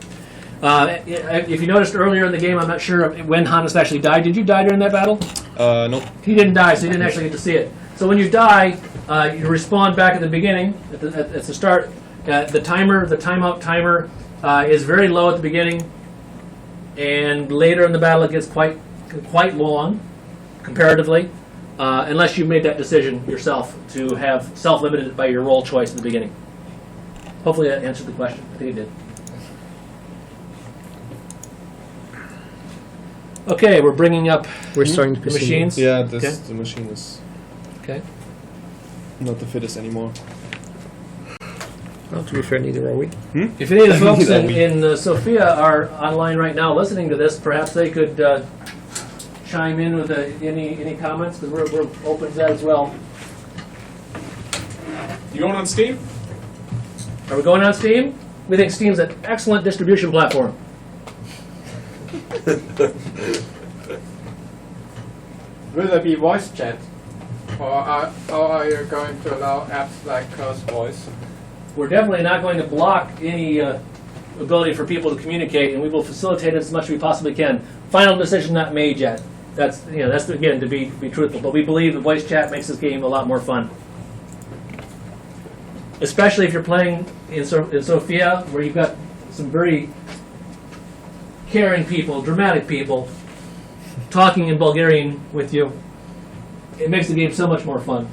If you noticed earlier in the game, I'm not sure when Hannes actually died. Did you die during that battle? Nope. He didn't die, so you didn't actually get to see it. So when you die, you respawn back at the beginning, at the start. The timeout timer is very low at the beginning, and later in the battle it gets quite long, comparatively, unless you made that decision yourself to have self-limited by your role choice at the beginning. Hopefully that answered the question. I think it did. Okay, we're bringing up We're starting to the proceed. machines. Yeah, Okay. the machine is Okay. not the fittest anymore. Well, to be fair, neither are we. If any of the folks That'd be- in Sofia are online right now listening to this, perhaps they could chime in with any comments, because we're open to that as well. You going on Steam? Are we going on Steam? We think Steam's an excellent distribution platform. Will there be voice chat? Or are you going to allow apps like Curse Voice? We're definitely not going to block any ability for people to communicate, and we will facilitate it as much as we possibly can. Final decision not made yet. That's again to be truthful, but we believe the voice chat makes this game a lot more fun. Especially if you're playing in Sofia, where you've got some very caring people, dramatic people, talking in Bulgarian with you. It makes the game so much more fun.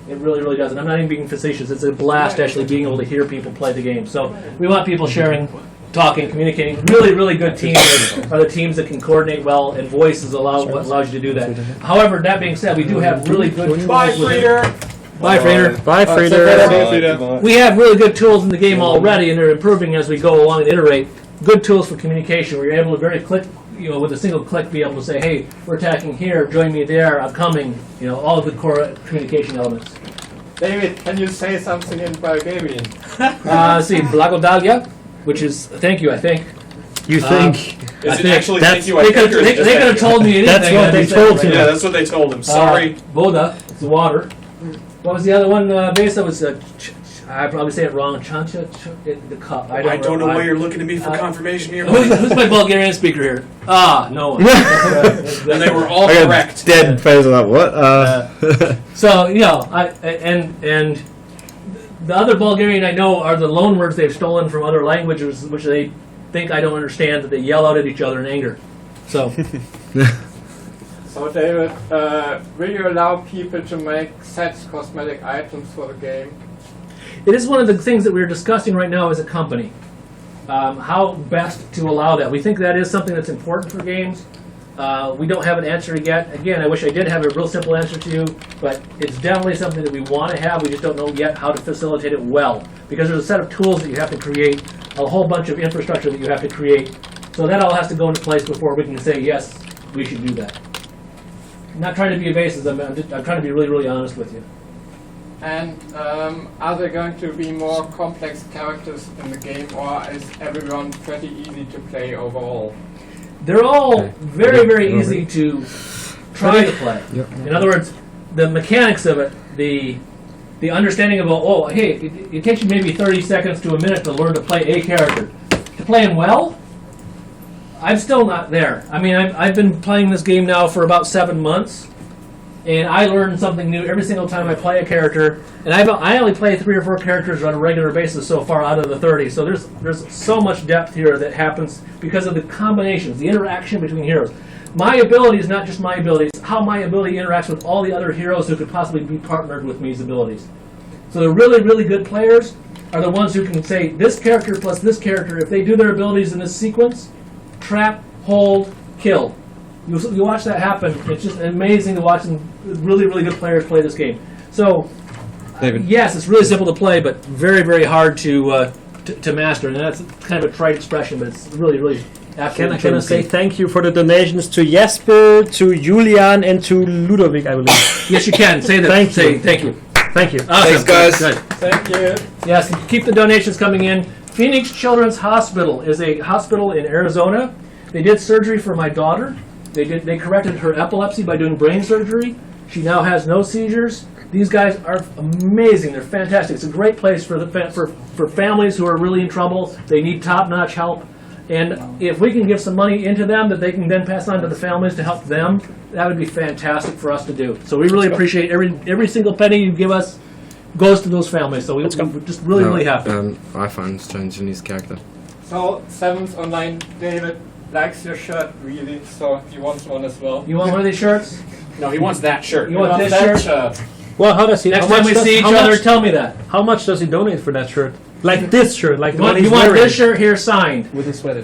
It really, really does. And I'm not even being facetious. It's a blast actually being able to hear people play the game. So we want people sharing, talking, communicating. Really, really good teams are the teams that can coordinate well, and voice is what allows you to do that. However, that being said, we do have really good tools. Bye, Frieder! Bye, Frater. Bye, Frida. We have really good tools in the game already, and they're improving as we go along and iterate. Good tools for communication, where you're able to with a single click, be able to say, "Hey, we're attacking here. Join me there. I'm coming." All of the core communication elements. David, can you say something in Bulgarian? See, Blagodalia, which is thank you, I think. You think? Is it think actually that's- thank you? I They think, could or is it just have thank you? told me anything. That's what they told him. Yeah, that's what they told him. Sorry. Voda, it's the water. What was the other one? Base that was. I probably say it wrong. Chancha, the cup. I don't know why you're looking at me for confirmation here. Who's my Bulgarian speaker here? No one. And they were all I got correct. dead face on that. What? So and the other Bulgarian I know are the loan words they've stolen from other languages, which they think I don't understand, that they yell out at each other in anger. So So David, will you allow people to make sets, cosmetic items for the game? it is one of the things that we're discussing right now as a company. How best to allow that. We think that is something that's important for games. We don't have an answer yet. Again, I wish I did have a real simple answer to you, but it's definitely something that we want to have. We just don't know yet how to facilitate it well, because there's a set of tools that you have to create, a whole bunch of infrastructure that you have to create. So that all has to go into place before we can say, yes, we should do that. I'm not trying to be evasive. I'm trying to be really, really honest with you. And are there going to be more complex characters in the game, or is everyone pretty easy to play overall? They're all very, very easy to try to play. In other words, the mechanics of it, the understanding of, hey, it takes you maybe 30 seconds to a minute to learn to play a character. To play him well, I'm still not there. I mean, I've been playing this game now for about 7 months, and I learn something new every single time I play a character. And I only play 3 or 4 characters on a regular basis so far out of the 30. So there's so much depth here that happens because of the combinations, the interaction between heroes. My ability is not just my ability; it's how my ability interacts with all the other heroes who could possibly be partnered with me's abilities. So the really, really good players are the ones who can say, this character plus this character, if they do their abilities in this sequence, trap, hold, kill. You watch that happen. It's just amazing to watch some really, really good players play this game. So, David. yes, it's really simple to play, but very, very hard to master. And that's kind of a trite expression, but it's really, really absolutely Can I true. say thank you for the donations to Jesper, to Julian, and to Ludovic, I believe. Yes, you can. Say that. Thank say you. thank you. Thank you. Awesome. Thanks, guys. Good. Thank you. Yes, keep the donations coming in. Phoenix Children's Hospital is a hospital in Arizona. They did surgery for my daughter. They corrected her epilepsy by doing brain surgery. She now has no seizures. These guys are amazing. They're fantastic. It's a great place for families who are really in trouble. They need top-notch help. And if we can give some money into them that they can then pass on to the families to help them, that would be fantastic for us to do. So we really appreciate every single penny you give us goes to those families. So we're just really, really happy. iPhone's changing his character. So, 7th online, David likes your shirt really, so he wants one as well. You want one of these shirts? No, he wants that shirt. You want this that shirt? Well, how does he? Next how time much we does- see each how other, much- tell me that. How much does he donate for that shirt? Like this shirt, like the one You he's want wearing. this shirt here signed. With his sweater.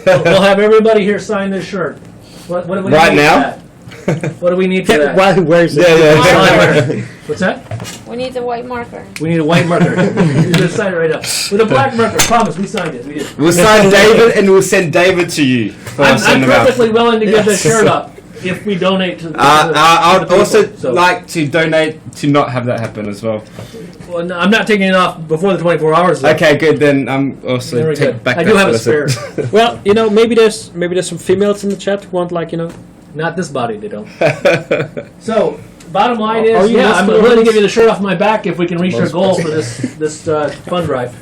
We'll have everybody here sign this shirt. What do we Right need now? for that? What do we need for Yeah, that? while he wears it. What's that? We need the white marker. We need a white marker. You just sign it right up. With a black marker. Promise, we signed it. We did. We'll sign David and we'll send David to you. I'm perfectly willing to give this shirt up if we donate to. I would the also people. So- like to donate to not have that happen as well. Well, no, I'm not taking it off before the 24 hours. Though. Okay, good. Then I'm also Very take good. back I that do have a spare. solicit. Well, maybe there's some females in the chat who want Not this body, they don't. So, bottom line Are is, you yeah, I'm muscular willing to ones? give you the shirt off my back if we can reach our goal for this fund drive.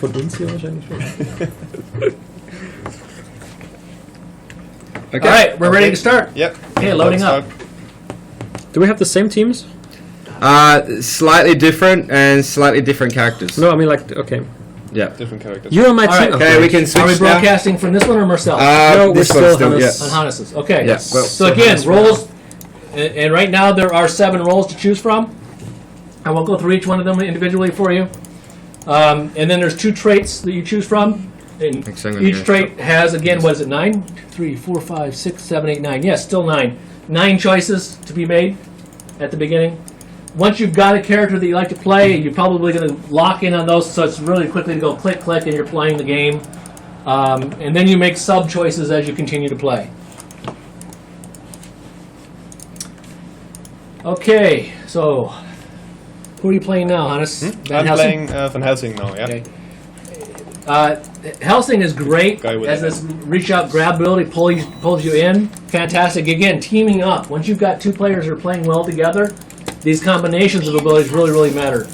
Okay. All right, we're ready to start. Yep. Okay, loading Let's up. start. Do we have the same teams? Slightly different and slightly different characters. No, I mean okay. Yeah. Different characters. You're on my All team. right. Okay, we can switch Are we now. broadcasting from this one or Marcel? No, we're this still one's still, Hannes. On yes. Hannes's. Okay. Yeah, well, So again, roles, and right now there are 7 roles to choose from. I won't go through each one of them individually for you. And then there's 2 traits that you choose from. And Actually, I'm gonna each go trait has, again, what is it, 9? 2, 3, 4, 5, 6, 7, 8, 9. Yes, still 9. 9 choices to be made at the beginning. Once you've got a character that you like to play, you're probably going to lock in on those, so it's really quickly to go click, click, and you're playing the game. And then you make sub-choices as you continue to play. Okay, so who are you playing now, Hannes? Van I'm Helsing? playing Van Helsing now, yeah. Okay. Helsing is great Guy with as it. this reach out grab ability pulls you in. Fantastic. Again, teaming up. Once you've got 2 players who are playing well together, these combinations of abilities really, really matter.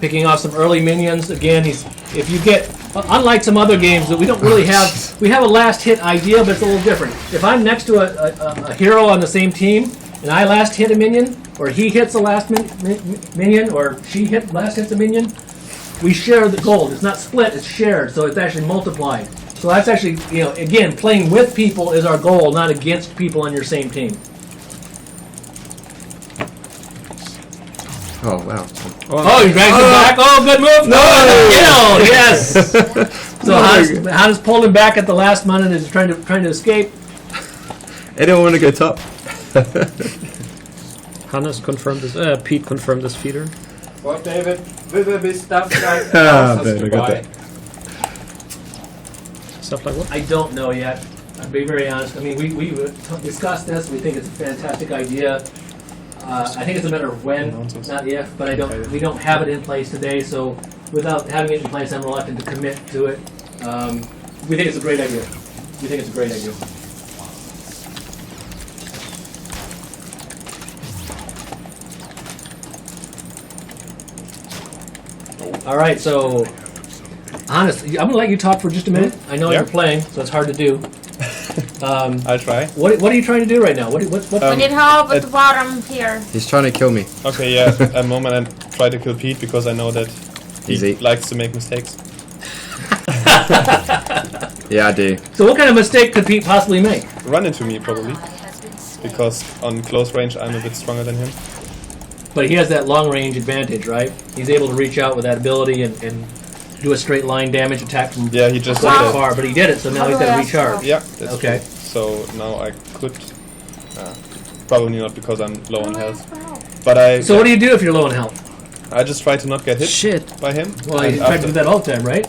Picking off some early minions. Again, if you get, unlike some other games that we don't really have, we have a last hit idea, but it's a little different. If I'm next to a hero on the same team, and I last hit a minion, or he hits the last minion, or she last hits a minion, we share the gold. It's not split, it's shared, so it's actually multiplied. So that's actually, again, playing with people is our goal, not against people on your same team. Oh wow. Oh, you dragged him back? Oh, good move! No! Yes! So Hannes pulled him back at the last minute and is trying to escape. I don't want to go top. Hannes confirmed this. Pete confirmed this feeder. Well, David, will there be stuff like David, to I got buy? that. Stuff like what? I don't know yet. I'll be very honest. I mean, we discussed this. We think it's a fantastic idea. I think it's a matter of when, not if. But we don't have it in place today. So without having it in place, I'm reluctant to commit to it. We think it's a great idea. We think it's a great idea. All right, so honest, I'm gonna let you talk for just a minute. I know Yeah. you're playing, so it's hard to do. I'll try. What are you trying to do right now? What? We need help at the bottom here. He's trying to kill me. Okay, yeah, at the moment I try to kill Pete because I know that he Easy. likes to make mistakes. Yeah, I do. So what kind of mistake could Pete possibly make? Run into me, probably. Because on close range I'm a bit stronger than him. But he has that long range advantage, right? He's able to reach out with that ability and do a straight line damage attack from Yeah, he just quite did that. far, but he did it, so now he's got to recharge. Yeah, that's Okay. true. So now I could. Probably not because I'm low on health. But I. So what do you do if you're low on health? I just try to not get hit Shit. by him. Well, and you try to after- do that all the time, right?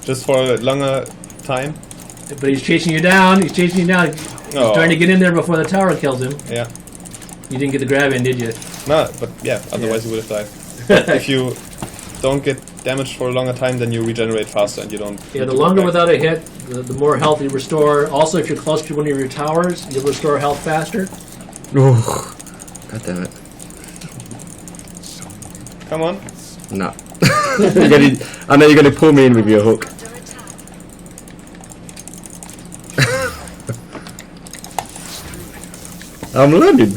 just for a longer time. But he's chasing you down. He's chasing you down. He's Oh. trying to get in there before the tower kills him. Yeah. You didn't get the grab in, did you? No, but yeah. Otherwise, you would have died. If you don't get damaged for a longer time, then you regenerate faster and you don't. Yeah, need the to go longer back. without a hit, the more health you restore. Also, if you're close to one of your towers, you'll restore health faster. Oh, God damn it. Come on. No. I know you're gonna pull me in with your hook. I'm learning.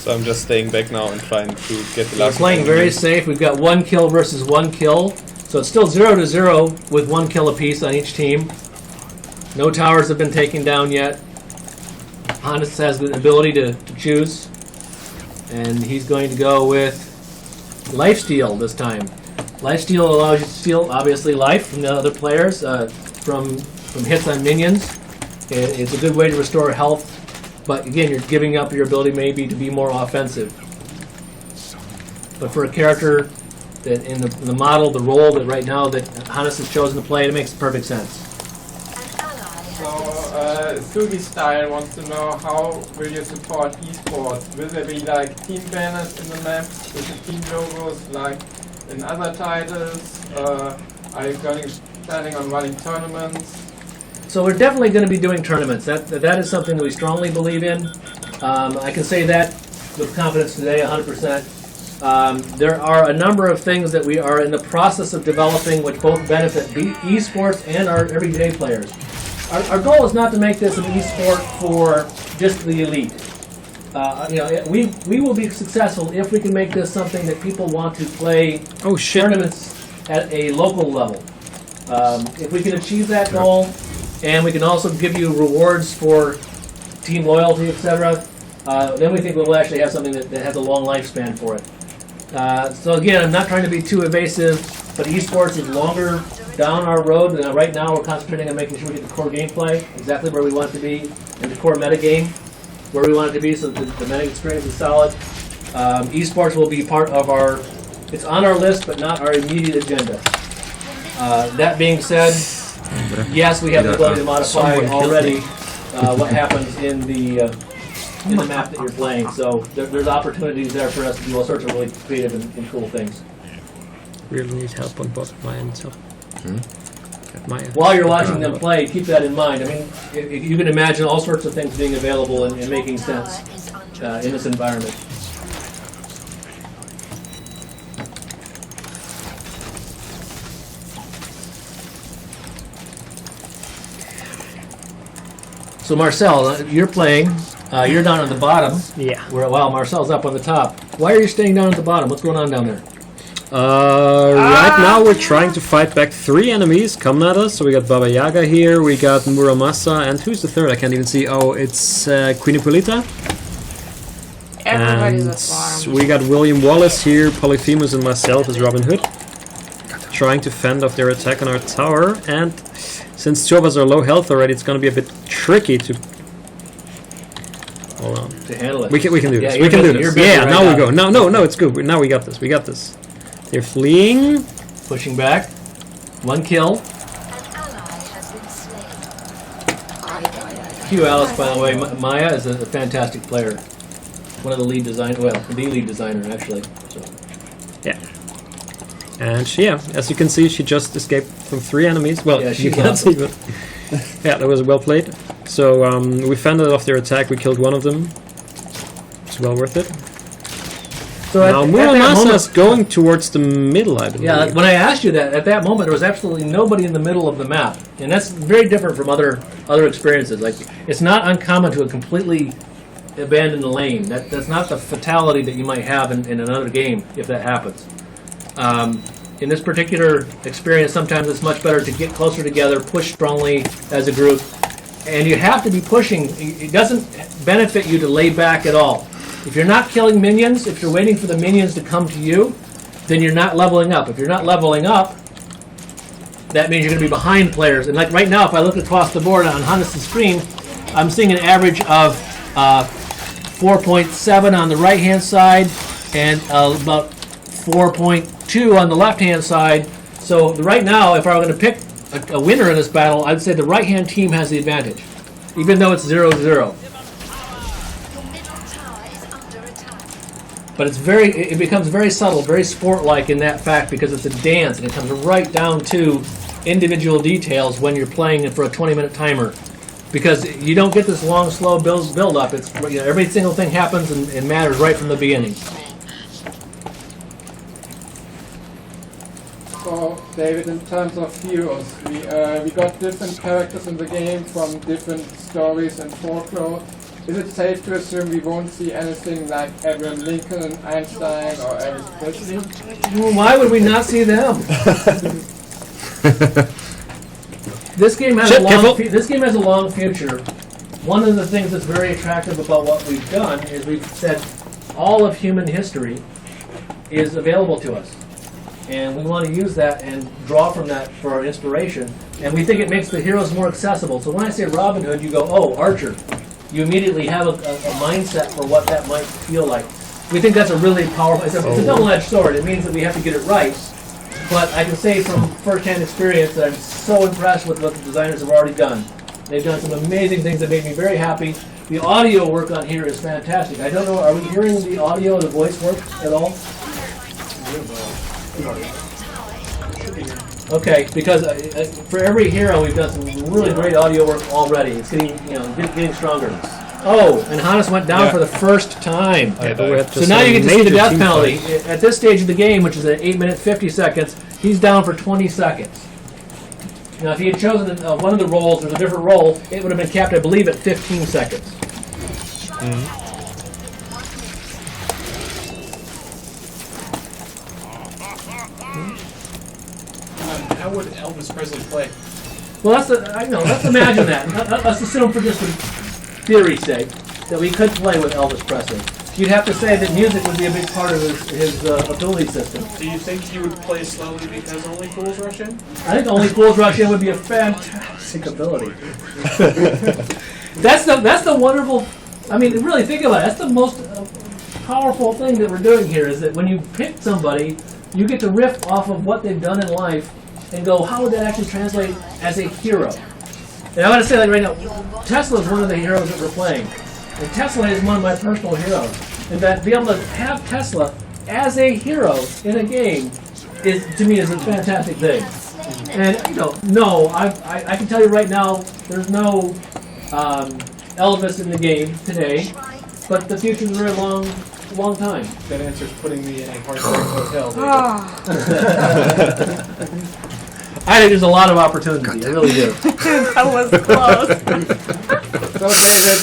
So I'm just staying back now and trying to get the We're last. playing enemy. very safe. We've got 1 kill versus 1 kill. So it's still 0-0 with 1 kill apiece on each team. No towers have been taken down yet. Hannes has the ability to choose. And he's going to go with Lifesteal this time. Lifesteal allows you to steal, obviously, life from the other players from hits on minions. It's a good way to restore health. But again, you're giving up your ability maybe to be more offensive. But for a character that in the model, the role that right now that Hannes has chosen to play, it makes perfect sense. So, Sugi Style wants to know how will you support esports? Will there be like team banners in the map with the team logos like in other titles? Are you planning on running tournaments? So we're definitely going to be doing tournaments. That is something that we strongly believe in. I can say that with confidence today, 100%. There are a number of things that we are in the process of developing which both benefit esports and our everyday players. Our goal is not to make this an esport for just the elite. We will be successful if we can make this something that people want to play tournaments at a local level. If we can achieve that goal, and we can also give you rewards for team loyalty, etc., then we think we'll actually have something that has a long lifespan for it. So again, I'm not trying to be too evasive, but esports is longer down our road. Right now we're concentrating on making sure we get the core gameplay exactly where we want it to be, and the core metagame where we want it to be, so that the meta experience is solid. Esports will be part of it's on our list, but not our immediate agenda. That being said, yes, we have the ability to modify already what happens in the map that you're playing. So there's opportunities there for us to do all sorts of really creative and cool things. Really need help on both Maya and Sub. Maya. While you're watching them play, keep that in mind. I mean, you can imagine all sorts of things being available and making sense in this environment. So Marcel, you're playing. You're down at the bottom. Yeah. While Marcel's up on the top. Why are you staying down at the bottom? What's going on down there? Right now we're trying to fight back 3 enemies coming at us. So we got Baba Yaga here, we got Muramasa, and who's the third? I can't even see. Oh, it's Queen Hippolyta. Everybody's And at the bottom. we got William Wallace here, Polyphemus, and myself as Robin Hood, trying to fend off their attack on our tower. And since 2 of us are low health already, it's going to be a bit tricky to. Hold on. To handle it. We can do this. Yeah, We can do you're this. busy Yeah, right now now. we go. No, it's good. Now we got this. We got this. They're fleeing. Pushing back. 1 kill. Q Alice, by the way. Maya is a fantastic player. One of the lead designers. Well, the lead designer, actually. So. Yeah. And she, as you can see, she just escaped from 3 enemies. Well, Yeah, you she's can't awesome. see, but yeah, that was well played. So we fended off their attack. We killed 1 of them. It's well worth it. So Now Muramasa is going towards the middle, I believe. Yeah, when I asked you that, at that moment there was absolutely nobody in the middle of the map, and that's very different from other experiences. Like, it's not uncommon to completely abandon the lane. That's not the fatality that you might have in another game if that happens. In this particular experience, sometimes it's much better to get closer together, push strongly as a group, and you have to be pushing. It doesn't benefit you to lay back at all. If you're not killing minions, if you're waiting for the minions to come to you, then you're not leveling up. If you're not leveling up, that means you're going to be behind players. And like right now, if I look across the board on Hannes' screen, I'm seeing an average of 4.7 on the right-hand side and about 4.2 on the left-hand side. So right now, if I were going to pick a winner in this battle, I'd say the right-hand team has the advantage, even though it's 0-0. But it becomes very subtle, very sport-like in that fact because it's a dance and it comes right down to individual details when you're playing it for a 20-minute timer. Because you don't get this long, slow build-up. It's every single thing happens and matters right from the beginning. So, David, in terms of heroes, we got different characters in the game from different stories and folklore. Is it safe to assume we won't see anything like Abraham Lincoln, Einstein, or Elvis Presley? Well, why would we not see them? This game has a long future. One of the things that's very attractive about what we've done is we've said all of human history is available to us. And we want to use that and draw from that for our inspiration. And we think it makes the heroes more accessible. So when I say Robin Hood, you go, oh, Archer. You immediately have a mindset for what that might feel like. We think that's a really powerful, it's a double-edged sword. It means that we have to get it right. But I can say from first-hand experience that I'm so impressed with what the designers have already done. They've done some amazing things that make me very happy. The audio work on here is fantastic. I don't know, are we hearing the audio, the voice work at all? Okay, because for every hero we've done some really great audio work already. It's getting stronger. Oh, and Hannes went down for the first time. So now you get to see the death penalty. At this stage of the game, which is at 8 minutes 50 seconds, he's down for 20 seconds. Now if he had chosen one of the roles or a different role, it would have been capped, I believe, at 15 seconds. Mm-hmm. How would Elvis Presley play? Well, let's imagine that. Let's assume for just theory's sake that we could play with Elvis Presley. You'd have to say that music would be a big part of his ability system. Do you think he would play slowly because Only Fools Rush In? I think Only Fools Rush In would be a fantastic ability. That's the wonderful. I mean, really think about it. That's the most powerful thing that we're doing here. Is that when you pick somebody, you get to riff off of what they've done in life and go, how would that actually translate as a hero? And I want to say, like right now, Tesla is one of the heroes that we're playing. And Tesla is one of my personal heroes. And that to be able to have Tesla as a hero in a game is, to me, is a fantastic thing. And I can tell you right now, there's no Elvis in the game today, but the future's a very long time. That answer's putting me in a heartbreak hotel. I think there's a lot of opportunity. I really do. That was close. So David,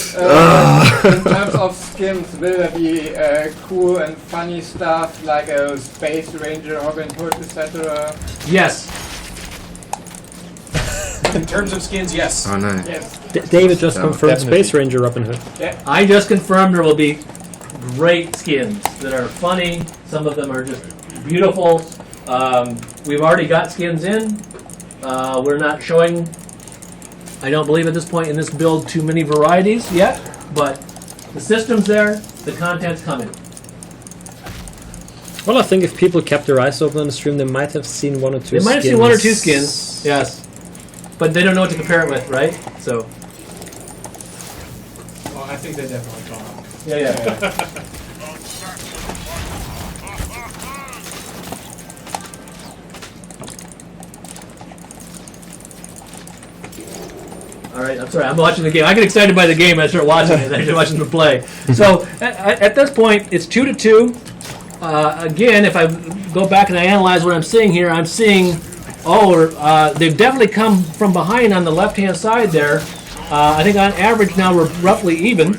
in terms of skins, will there be cool and funny stuff like a Space Ranger, Robin Hood, etc.? Yes. In terms of skins, yes. Oh no. Yes. David just confirmed definitely. Space Ranger Robin Hood. Yeah. I just confirmed there will be great skins that are funny. Some of them are just beautiful. We've already got skins in. We're not showing, I don't believe at this point in this build, too many varieties yet, but the system's there, the content's coming. Well, I think if people kept their eyes open on the stream, they might have seen one or two skins. They might have seen one or two skins, yes. But they don't know what to compare it with, right? So. Well, I think they definitely caught on. Yeah. All right, I'm sorry. I'm watching the game. I get excited by the game. I start watching it. I start watching the play. So at this point, it's 2-2. Again, if I go back and I analyze what I'm seeing here, I'm seeing, they've definitely come from behind on the left-hand side there. I think on average now we're roughly even.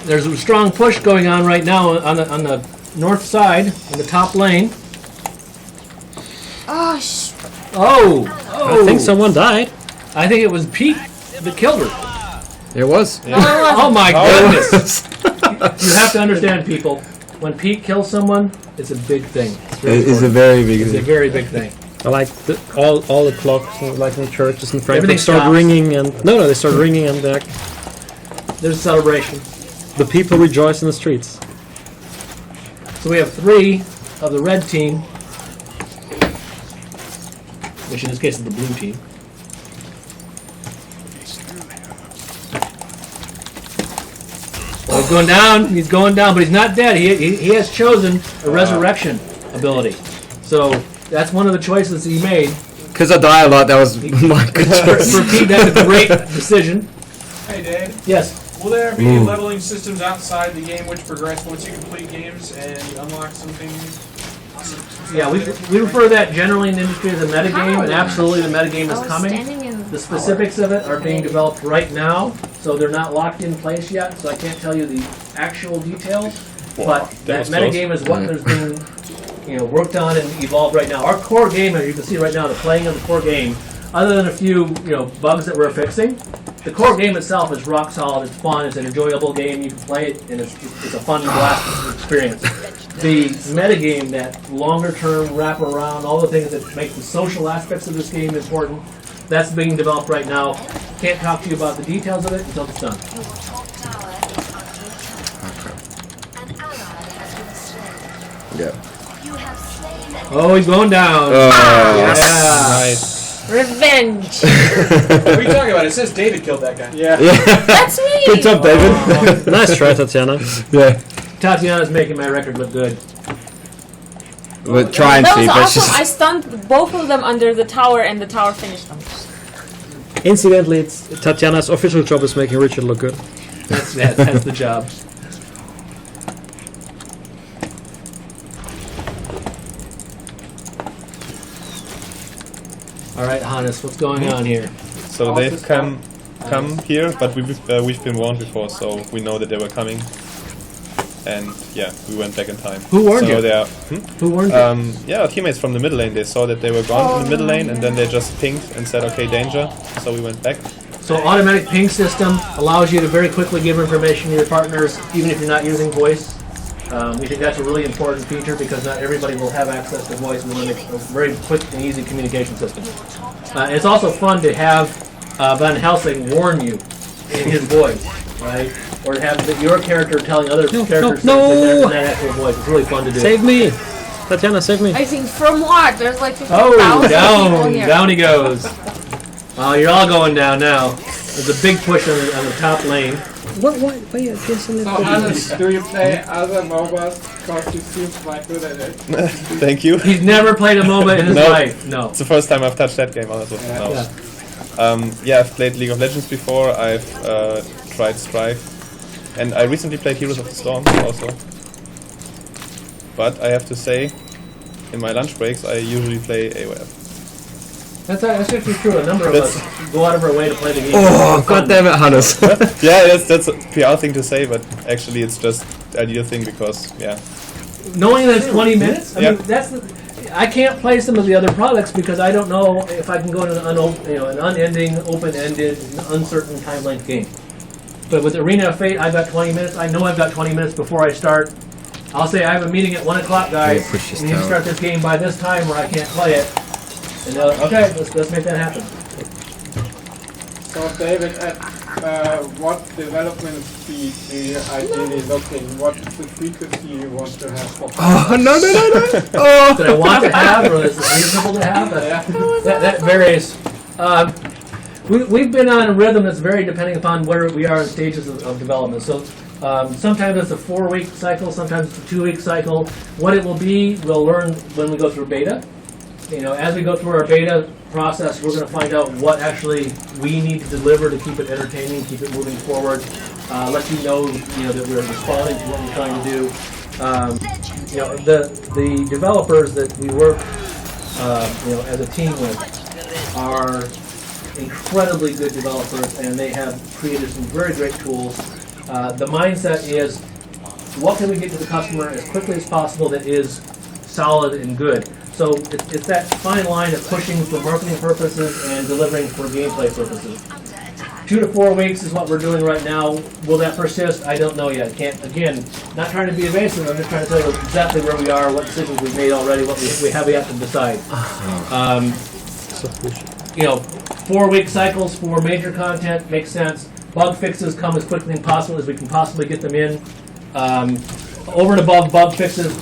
There's a strong push going on right now on the north side, in the top lane. I think someone died. I think it was Pete that killed her. It was. Oh my goodness! You have to understand, people. when Pete kills someone, it's a big thing. It's a very big It's a thing. very big thing. I like all the clocks, like in churches in Frankfurt, Everything start stops. ringing and they start ringing and There's a celebration. the people rejoice in the streets. So we have 3 of the red team, which in this case is the blue team. Well, he's going down. He's going down, but he's not dead. He has chosen a resurrection ability. So that's one of the choices he made. Because I die a lot, that was my good choice. For Pete, that's a great decision. Hey, Dad. Yes. Will there be leveling systems outside the game which progress once you complete games and unlock something? Yeah, we refer to that generally in the industry as a metagame, and absolutely the metagame is coming. The specifics of it are being developed right now, so they're not locked in place yet, so I can't tell you the actual details. But that metagame is what is being worked on and evolved right now. Our core game, as you can see right now, the playing of the core game, other than a few bugs that we're fixing, the core game itself is rock solid. It's fun. It's an enjoyable game. You can play it, and it's a fun blast experience. The metagame, that longer-term wrap-around, all the things that make the social aspects of this game important, that's being developed right now. Can't talk to you about the details of it until it's done. Yeah. Oh, he's going down. Nice. Revenge. What are you talking about? It says David killed that guy. Yeah. That's me. Good job, David. Nice try, Tatiana. Yeah. Tatiana's making my record look good. We'll try and That see, was but awesome. just... I stunned both of them under the tower, and the tower finished them. Incidentally, it's Tatiana's official job is making Richard look good. That's the job. All right, Hannes, what's going on here? So they've come here, but we've been warned before, so we know that they were coming. And yeah, we went back in time. Who warned so you? They are, Who warned you? yeah, our teammates from the middle lane. They saw that they were gone in the middle lane, and then they just pinged and said, "Okay, danger." So we went back. So automatic ping system allows you to very quickly give information to your partners, even if you're not using voice. We think that's a really important feature because not everybody will have access to voice. We want to make a very quick and easy communication system. And it's also fun to have Van Helsing warn you in his voice, right? Or to have your character telling other characters in that actual voice. It's really fun to do. Save me! Tatiana, save me! I think from what? There's like 50,000 Oh, people down! here. Down he goes. Oh, you're all going down now. There's a big push on the top lane. What? Yes, So, Hannes, do you play other MOBAs? Because you seem quite good at it. Thank you. He's never played a MOBA in his No. life. No. It's the first time I've touched that game, honestly. No. Yeah. I've played League of Legends before. I've tried Strife, and I recently played Heroes of the Storm also. But I have to say, in my lunch breaks, I usually play AoF. That's actually true. A number of us go out of our way to play the game. Oh, god damn it, Hannes. Yeah, that's a PR thing to say, but actually it's just the ideal thing because, yeah. Knowing that it's 20 minutes, I Yeah. mean, I can't play some of the other products because I don't know if I can go into an unending, open-ended, uncertain time length game. But with Arena of Fate, I've got 20 minutes. I know I've got 20 minutes before I start. I'll say I have a meeting at 1 o'clock, guys. Yeah, push this We need to down. start this game by this time or I can't play it. And they're like, okay, let's make that happen. So, David, at what development speed do you ideally looking? What is the frequency you want to have for Oh, no. Oh. That I want to have or is reasonable to have? That varies. We've been on a rhythm that's very depending upon where we are in stages of development. So sometimes it's a 4-week cycle, sometimes it's a 2-week cycle. What it will be, we'll learn when we go through beta. As we go through our beta process, we're going to find out what actually we need to deliver to keep it entertaining, keep it moving forward. Let you know, that we're responding to what we're trying to do. The developers that we work, as a team with, are incredibly good developers, and they have created some very great tools. The mindset is, what can we get to the customer as quickly as possible that is solid and good? So it's that fine line of pushing for marketing purposes and delivering for gameplay purposes. 2 to 4 weeks is what we're doing right now. Will that persist? I don't know yet. Can't, again, not trying to be evasive. I'm just trying to tell you exactly where we are, what decisions we've made already, what we have yet to decide. 4-week cycles for major content makes sense. Bug fixes come as quickly as possible as we can possibly get them in. Over and above bug fixes,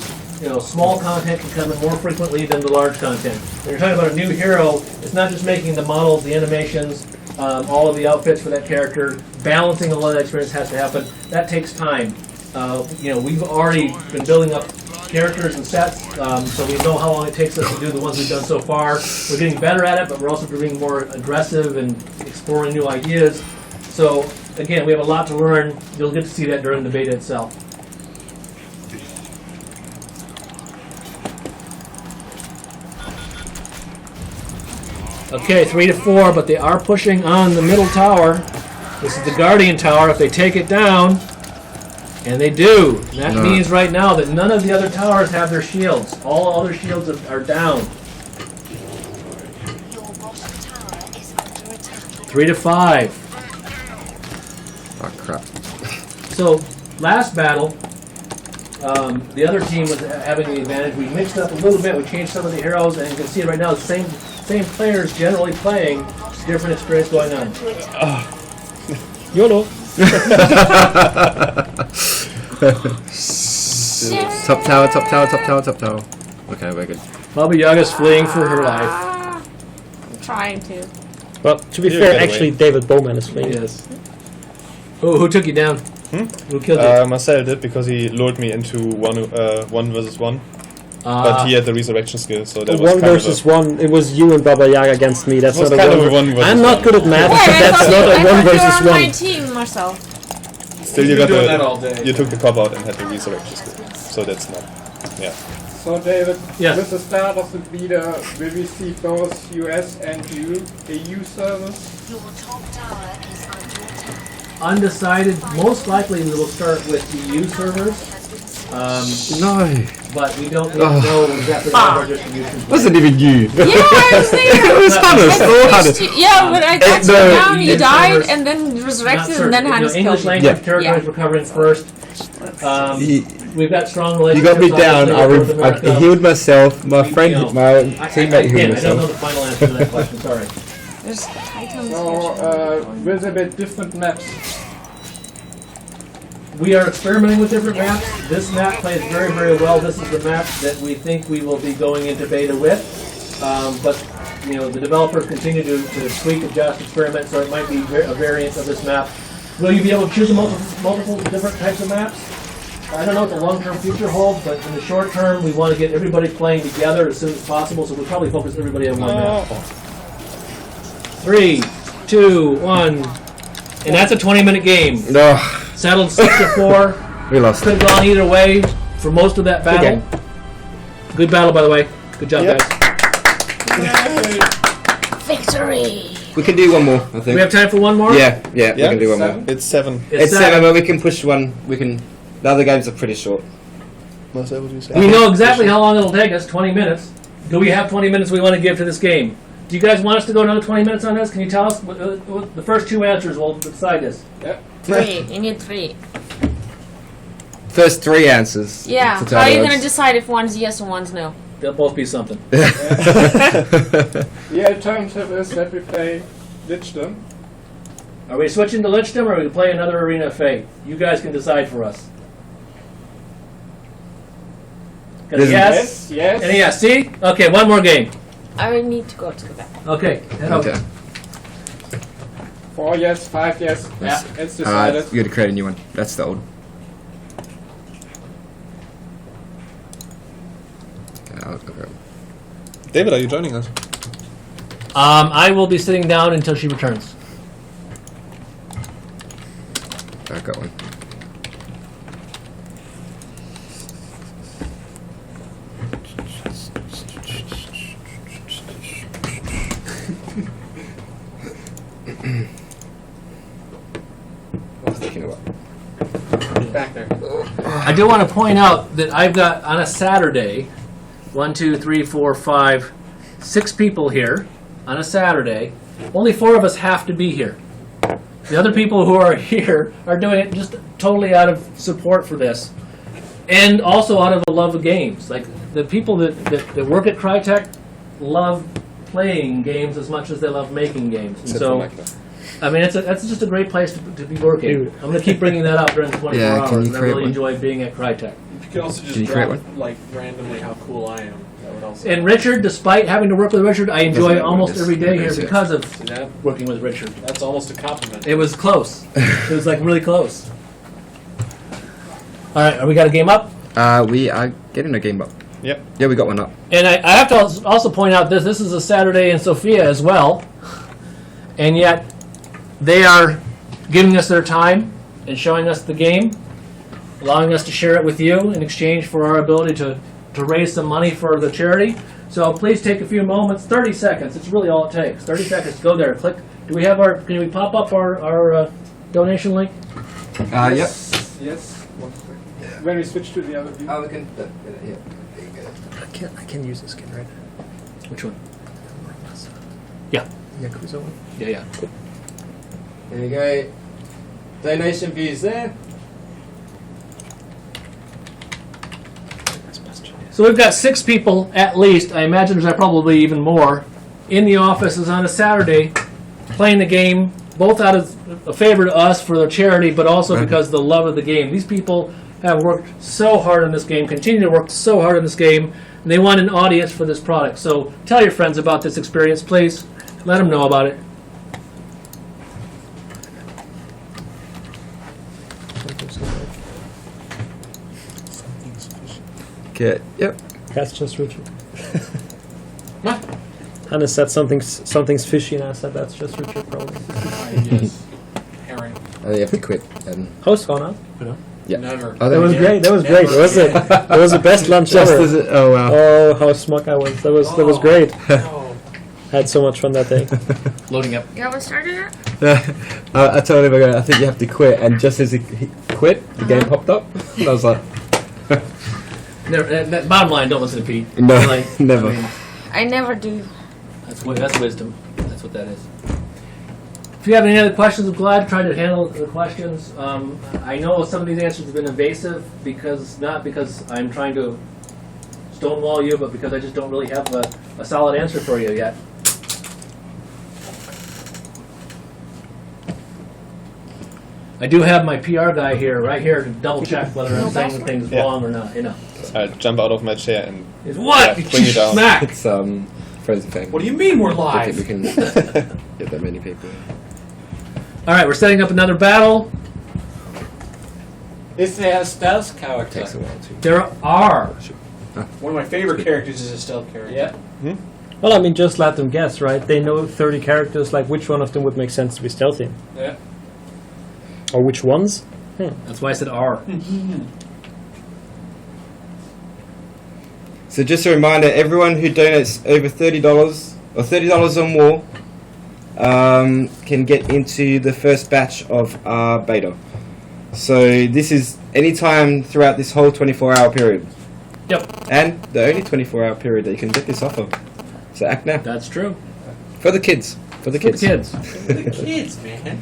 small content can come in more frequently than the large content. When you're talking about a new hero, it's not just making the models, the animations, all of the outfits for that character. Balancing a lot of that experience has to happen. That takes time. We've already been building up characters and sets, so we know how long it takes us to do the ones we've done so far. We're getting better at it, but we're also being more aggressive and exploring new ideas. So, again, we have a lot to learn. You'll get to see that during the beta itself. Okay, 3 to 4, but they are pushing on the middle tower. This is the Guardian Tower. If they take it down, and they do, that means right now that none of the other towers have their shields. All other shields are down. 3 to 5. Oh crap. So, last battle, the other team was having the advantage. We mixed up a little bit. We changed some of the heroes, and you can see right now the same players generally playing, different experience going on. YOLO. Top tower, top tower, top tower, top tower. Okay, we're good. Baba Yaga's fleeing for her life. I'm trying to. Well, to be You fair, get actually, away. David Bowman is playing. Yes. Who took you down? Who killed you? Marcel did because he lured me into one versus one. But he had the resurrection skill, so that was One kind versus of a, one. It was you and Baba Yaga against me. That's was not kind a of a one. one versus I'm not one. good at math, Wait, but I that's thought not a one you were versus on my one. team, Marcel. Still, you You've got been doing that all day. you took the cop out and had the resurrection skill, so that's not. Yeah. So David, Yes. with the start of the beta, will we see both US and EU servers? Your top tower is under attack. Undecided. Most likely we will start with EU servers, No. but we don't know exactly what our distribution is. Wasn't even you. Yeah, I was there. It was Hannes. All Hannes. Yeah, but I got no, you down, you EU died, servers. and then Not resurrected, certain. and then Hannes English killed me. language Yeah. territories we're covering first. We've got strong You relationships. got me down. obviously, with North I America. healed myself. My friend, my teammate healed Again, I don't know myself. the final answer to that question. Sorry. There's Titans So, here. will there be different maps? We are experimenting with different maps. This map plays very, very well. This is the map that we think we will be going into beta with. But the developers continue to tweak, adjust, experiment, so it might be a variant of this map. Will you be able to choose multiple different types of maps? I don't know what the long-term future holds, but in the short term, we want to get everybody playing together as soon as possible, so we'll probably focus everybody on one map. 3, 2, 1, and that's a 20-minute game. No, Settled 6 to 4. we lost. Could have gone either way for most of that battle. Good battle, by the way. Good job, Yep. guys. Victory! We can do one more, I Do we think. have time for one more? Yeah, we can do one more. It's 7. It's 7, but we can push one. We can. The other games are pretty short. Marcel, what do you say? We know exactly how long it'll take us, 20 minutes. Do we have 20 minutes we want to give to this game? Do you guys want us to go another 20 minutes on this? Can you tell us? The first 2 answers will decide this. 3. You need 3. First 3 answers. Yeah. to How are you tell gonna us. decide if one's yes and one's no? They'll both be something. The alternative is that we play Lichdom. Are we switching to Lichdom or are we play another Arena of Fate? You guys can decide for us. This is- Yes? Yes. And yes. See? Okay, one more game. I need to go to the back. Okay. Head over. Okay. 4 yes, 5 yes. Yeah. It's decided. You got to create a new one. That's the old. Okay. David, are you joining us? I will be sitting down until she returns. I got one. I was thinking about. Back there. I do want to point out that I've got on a Saturday, 1, 2, 3, 4, 5, 6 people here on a Saturday. Only 4 of us have to be here. The other people who are here are doing it just totally out of support for this. And also out of a love of games. Like, the people that work at Crytek love playing games as much as they love making games. And so, I mean, that's just a great place to be working. I'm going to keep bringing that up during the 24 hours, and I really enjoy being at Crytek. You can also just drop, like, randomly how cool I am. That would also And Richard, despite having to work with Richard, I enjoy almost every day here because of working with Richard. That's almost a compliment. It was close. It was, like, really close. All right, we got a game up? We are getting a game up. Yep. Yeah, we got one up. And I have to also point out this is a Saturday in Sofia as well, and yet they are giving us their time and showing us the game, allowing us to share it with you in exchange for our ability to raise some money for the charity. So please take a few moments, 30 seconds, it's really all it takes. 30 seconds to go there, click. Do we have can we pop up our donation link? Yep. Yes. When we switch to the other view. Oh, we can. Yeah. I can use this skin, right? Which one? Yeah. Yakuza one? Yeah. There you go. Donation views there. So we've got 6 people at least, I imagine there's probably even more, in the offices on a Saturday playing the game, both out of a favor to us for the charity, but also because of the love of the game. These people have worked so hard on this game, continue to work so hard on this game, and they want an audience for this product. So tell your friends about this experience, please. Let them know about it. Okay. Yep. That's just Richard. What? Hannah said something's fishy, and I said that's just Richard, probably. Yes. Herring. You have to quit. Host gone up. Yeah. Never. Oh, That was great. That was great. That was the best lunch Just ever. as it, oh wow. Oh, how smug I was. That was great. No. Had so much fun that day. Loading up. Yeah, what started it? I told him, I think you have to quit, and just as he quit, the game popped up. And I was like, Never, bottom line, don't listen to Pete. No, Like, never. I mean, I never do. that's wisdom. That's what that is. If you have any other questions, I'm glad to try to handle the questions. I know some of these answers have been evasive not because I'm trying to stonewall you, but because I just don't really have a solid answer for you yet. I do have my PR guy right here to double check whether I'm saying things wrong or not. You know. I'll jump out of my chair and It's what? Yeah, bring it down. Smack! It's friends and family. What do you mean we're I don't live? think we can get that many people. All right, we're setting up another battle. Is there a stealth character? Takes a while too. There are. One of my favorite characters is a stealth character. Yeah. Well, I mean, just let them guess, right? They know 30 characters. Like, which one of them would make sense to be stealthy? Yeah. Or which ones? That's why I said R. So just a reminder, everyone who donates over $30 or $30 or more can get into the first batch of our beta. So this is any time throughout this whole 24-hour period. Yep, And the only 24-hour period that you can get this offer. So act now. that's true. For the kids. For the kids. Kids. The kids, man.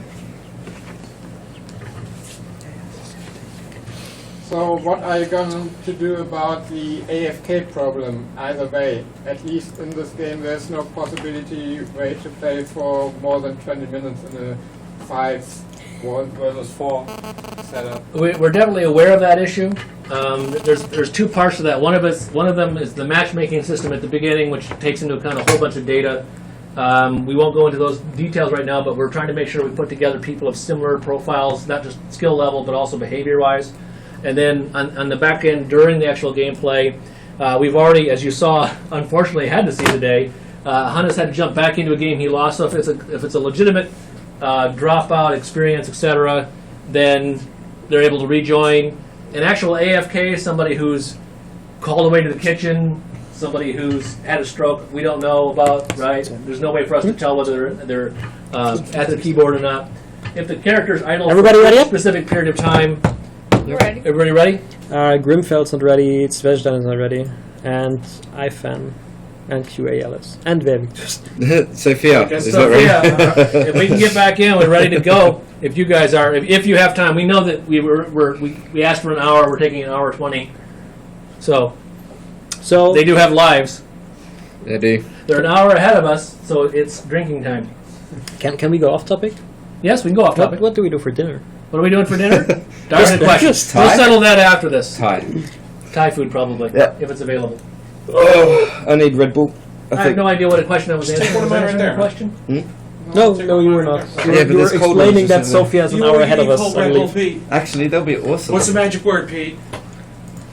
So what are you going to do about the AFK problem either way? At least in this game there's no possibility way to play for more than 20 minutes in a 5 versus 4 setup. We're definitely aware of that issue. There's 2 parts to that. One of them is the matchmaking system at the beginning, which takes into account a whole bunch of data. We won't go into those details right now, but we're trying to make sure we put together people of similar profiles, not just skill level, but also behavior-wise. And then on the back end, during the actual gameplay, we've already, as you saw, unfortunately had to see today, Hannes had to jump back into a game he lost. So if it's a legitimate dropout experience, etc., then they're able to rejoin. An actual AFK, somebody who's called away to the kitchen, somebody who's had a stroke, we don't know about, right? There's no way for us to tell whether they're at the keyboard or not. If the character's idle Everybody for ready? a specific period of time, Ready. everybody ready? Grimfeld's not ready, Svejdan is not ready, and IFAN, and QALS, and Vevictus. Sophia Okay, is so that right? if we can get back in, we're ready to go. if you guys are, if you have time, we know that we asked for an hour. We're taking an hour 20. So they do have lives. They do. They're an hour ahead of us, so it's drinking time. Can we go off topic? Yes, we can go off topic. What do we do for dinner? What are we doing for dinner? Darn the question. Thai? We'll settle that after this. Thai Food, probably, Yeah. if it's available. Oh, I need Red Bull. I have no idea what a question I was answering. one of mine Was I right answering there. a question? No, you were not. Yeah, You but were there's cold ones explaining that just in there. Sophia's an hour ahead of us. I believe. Pete. Actually, that'll be awesome. What's the magic word, Pete?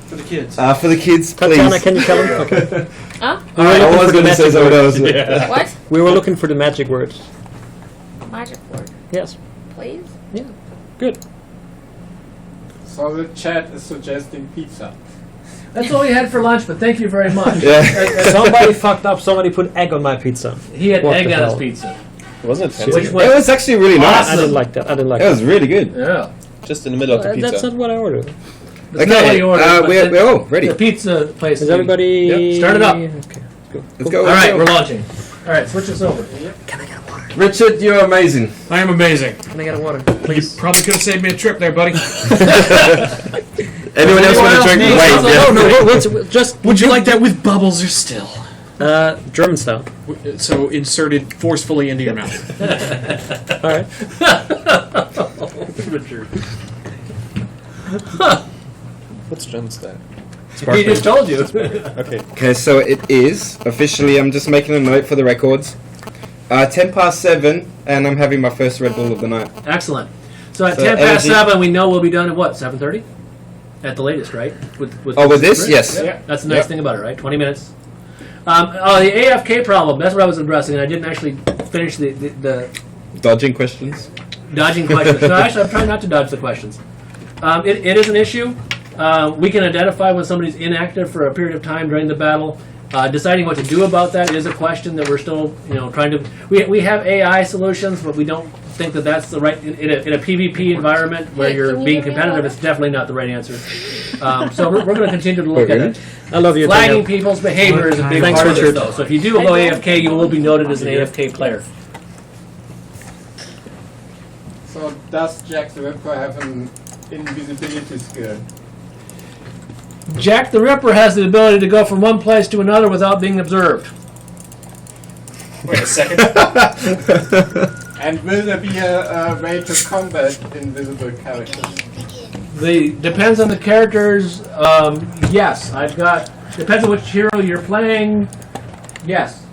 For the kids. For the kids, please. Tatiana, can you tell him? Okay. Huh? We were I looking was for the going to say magic something word. else. What? We were looking for the magic word. Magic word, Yes. please. Yeah. Good. So the chat is suggesting pizza. That's all we had for lunch, but thank you very much. Yeah. Somebody fucked up. Somebody put egg on my pizza. He had What egg the on his hell? pizza. Wasn't it fancy? Which It was, was actually really nice. I didn't like that. I didn't like It was that. really good. yeah. Just in the middle of the pizza. That's not what I ordered. That's not what he ordered, but we're all ready. the pizza place. Is everybody? Yep, start it up. Okay. Cool. Let's go. All right, we're launching. All right, switch us over. Richard, you're amazing. I am amazing. Can I get a water, You please? probably could have saved me a trip there, buddy. Anyone else want to drink? needs Wait, something? yeah. Just Would you like that with bubbles or still? German style. So inserted forcefully into your mouth. All right. Richard. What's German style? He just told you. Okay. Okay, so it is officially. I'm just making a note for the records. 7:10, and I'm having my first Red Bull of the night. Excellent. So at So 10 past energy- 7, we know we'll be done at what, 7:30? At the latest, right? With this? Chris? Yes. Yeah. That's the nice Yep. thing about it, right? 20 minutes. The AFK problem, that's what I was addressing, and I didn't actually finish the Dodging questions. dodging questions. No, actually, I'm trying not to dodge the questions. It is an issue. We can identify when somebody's inactive for a period of time during the battle. Deciding what to do about that is a question that we're still, trying to. We have AI solutions, but we don't think that that's the right in a PvP environment where Hey, you're can you being give me a competitive. water? It's definitely not the right answer. So we're going to continue to look at it. I love you. Flagging Daniel. people's behavior is a big Thanks, part of this, Richard. though. So if you do go AFK, you will be noted as an AFK player. So does Jack the Ripper have an invisibility skill? Jack the Ripper has the ability to go from one place to another without being observed. Wait a second. And will there be a way to combat invisible characters? Depends on the characters. Yes, depends on which hero you're playing. Yes.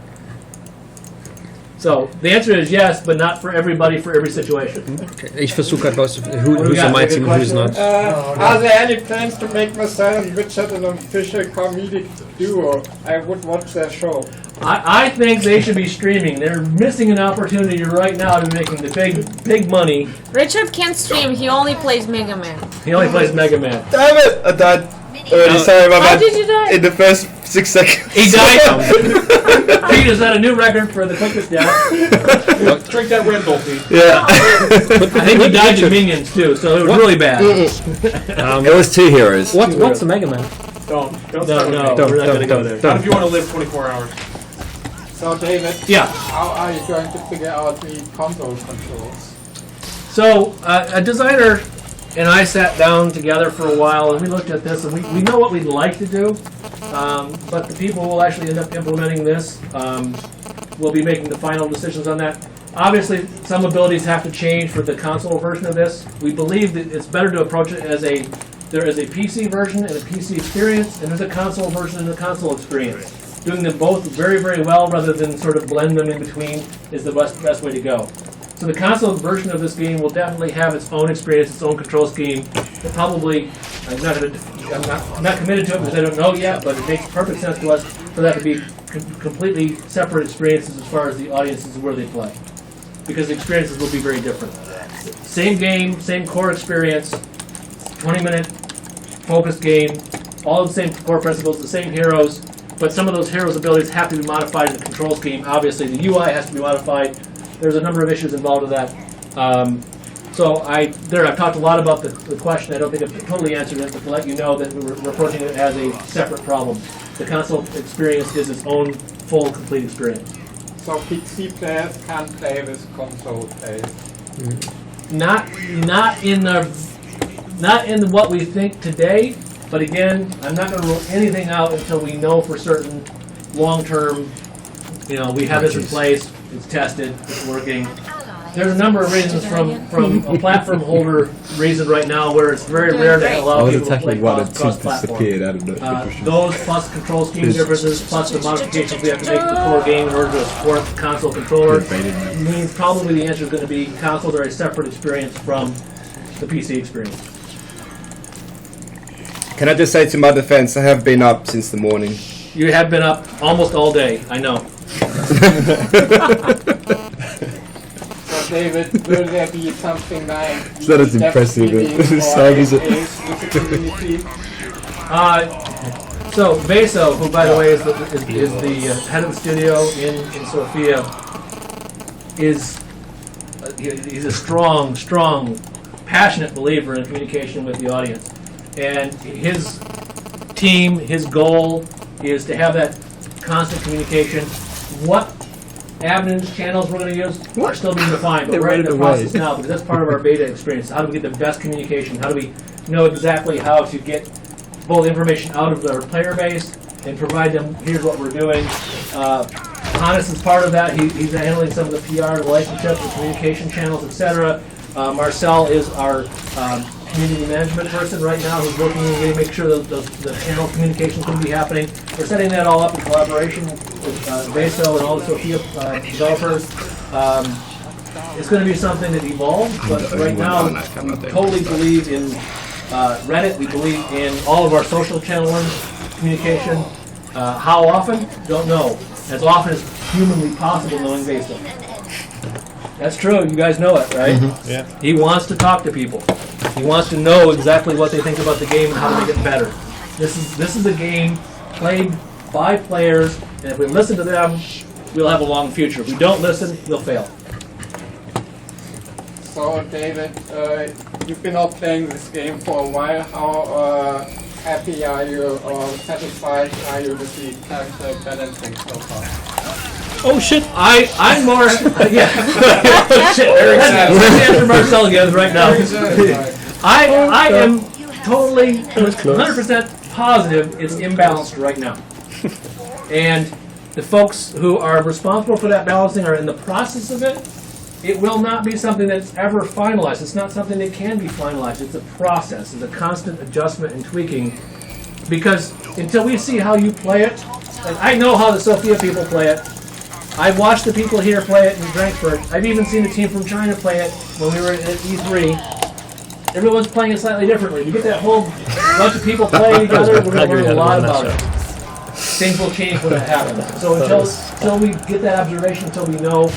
So the answer is yes, but not for everybody for every situation. Ich versuche raus, What do we who's got? on my Maybe a team, who's question? not. Are there any plans to make Marcel and Richard an official comedic duo? I would watch their show. I think they should be streaming. They're missing an opportunity right now to be making the big money. Richard can't stream. He only plays Mega Man. He only plays Mega Man. Damn it! I died. Already, sorry about How that. did you die? In the first 6 seconds. He died. Pete has set a new record for the quickest death. Drink that Red Bull, Pete. Yeah. I think he died to minions too, so it was really bad. It was 2 heroes. What's the Mega Man? Don't No, start with me. we're not going to go there. Not if you want to live 24 hours. So David, Yeah. how are you going to figure out the console controls? So a designer and I sat down together for a while and we looked at this and we know what we'd like to do, but the people who will actually end up implementing this will be making the final decisions on that. Obviously, some abilities have to change for the console version of this. We believe that it's better to approach it as there is a PC version and a PC experience, and there's a console version and a console experience. Doing them both very, very well rather than sort of blend them in between is the best way to go. So the console version of this game will definitely have its own experience, its own control scheme. It probably, I'm not committed to it because I don't know yet, but it makes perfect sense to us for that to be completely separate experiences as far as the audiences where they play. Because the experiences will be very different. Same game, same core experience, 20-minute focused game, all the same core principles, the same heroes, but some of those heroes' abilities have to be modified in the control scheme. Obviously, the UI has to be modified. There's a number of issues involved with that. I've talked a lot about the question. I don't think I've totally answered it, but to let you know that we're approaching it as a separate problem. The console experience is its own full, complete experience. So PC players can't play with console players. not in what we think today. But again, I'm not going to rule anything out until we know for certain, long-term, we have this in place, it's tested, it's working. There's a number of reasons from a platform holder reason right now where it's very rare to allow people to play cross-platform. Those plus control scheme differences, plus the modifications we have to make to the core game in order to support the console controller, means probably the answer is going to be consoles are a separate experience from the PC experience. Can I just say to my defense, I have been up since the morning. You have been up almost all day, I know. So David, will there be something like It's not as impressive as with the community? So Beso, who by the way is the head of the studio in Sofia, he's a strong, passionate believer in communication with the audience. And his team, his goal is to have that constant communication. What avenues, channels we're going to use are still being defined, but we're in the process now because that's part of our beta experience. How do we get the best communication? How do we know exactly how to get both information out of our player base and provide them, here's what we're doing. Hannes is part of that. He's handling some of the PR, relationships, the communication channels, etc. Marcel is our community management person right now who's working to make sure that the channel communication can be happening. We're setting that all up in collaboration with Beso and all the Sofia developers. It's going to be something that evolves, but right now we totally believe in Reddit. We believe in all of our social channeling communication. How often? Don't know. As often as humanly possible, knowing Beso. That's true. You guys know it, right? Mm-hmm. Yeah. He wants to talk to people. He wants to know exactly what they think about the game and how to make it better. This is a game played by players, and if we listen to them, we'll have a long future. If we don't listen, we'll fail. So David, you've been out playing this game for a while. How happy are you or satisfied are you with the character balancing so far? Oh shit! I'm more yeah. Shit, after Marcel again right now. I am totally 100% positive it's imbalanced right now, and the folks who are responsible for that balancing are in the process of it. It will not be something that's ever finalized. It's not something that can be finalized. It's a process. It's a constant adjustment and tweaking, because until we see how you play it, like I know how the Sofia people play it. I've watched the people here play it in Frankfurt. I've even seen the team from China play it when we were at E3. Everyone's playing it slightly differently. We get that whole bunch of people playing together, we're going to learn a lot about it. Things will change when that happens. So until we get that observation, until we know,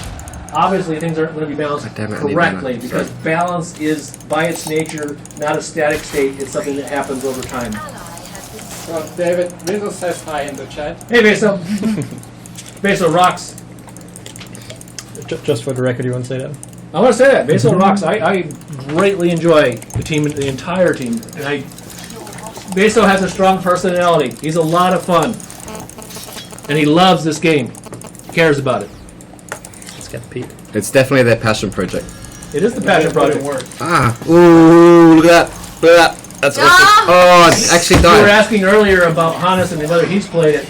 obviously things aren't going to be balanced correctly, because balance is, by its nature, not a static state. It's something that happens over time. So David, Rizzo says hi in the chat. Hey, Beso. Beso rocks. Just for the record, you want to say that? I want to say that. Beso rocks. I greatly enjoy the team, the entire team. And Beso has a strong personality. He's a lot of fun. And he loves this game. He cares about it. Let's get Pete. It's definitely their passion project. It is the passion project. Ooh, look at that. Look at that. That's awesome. Oh, it actually died. You were asking earlier about Hannes and whether he's played it.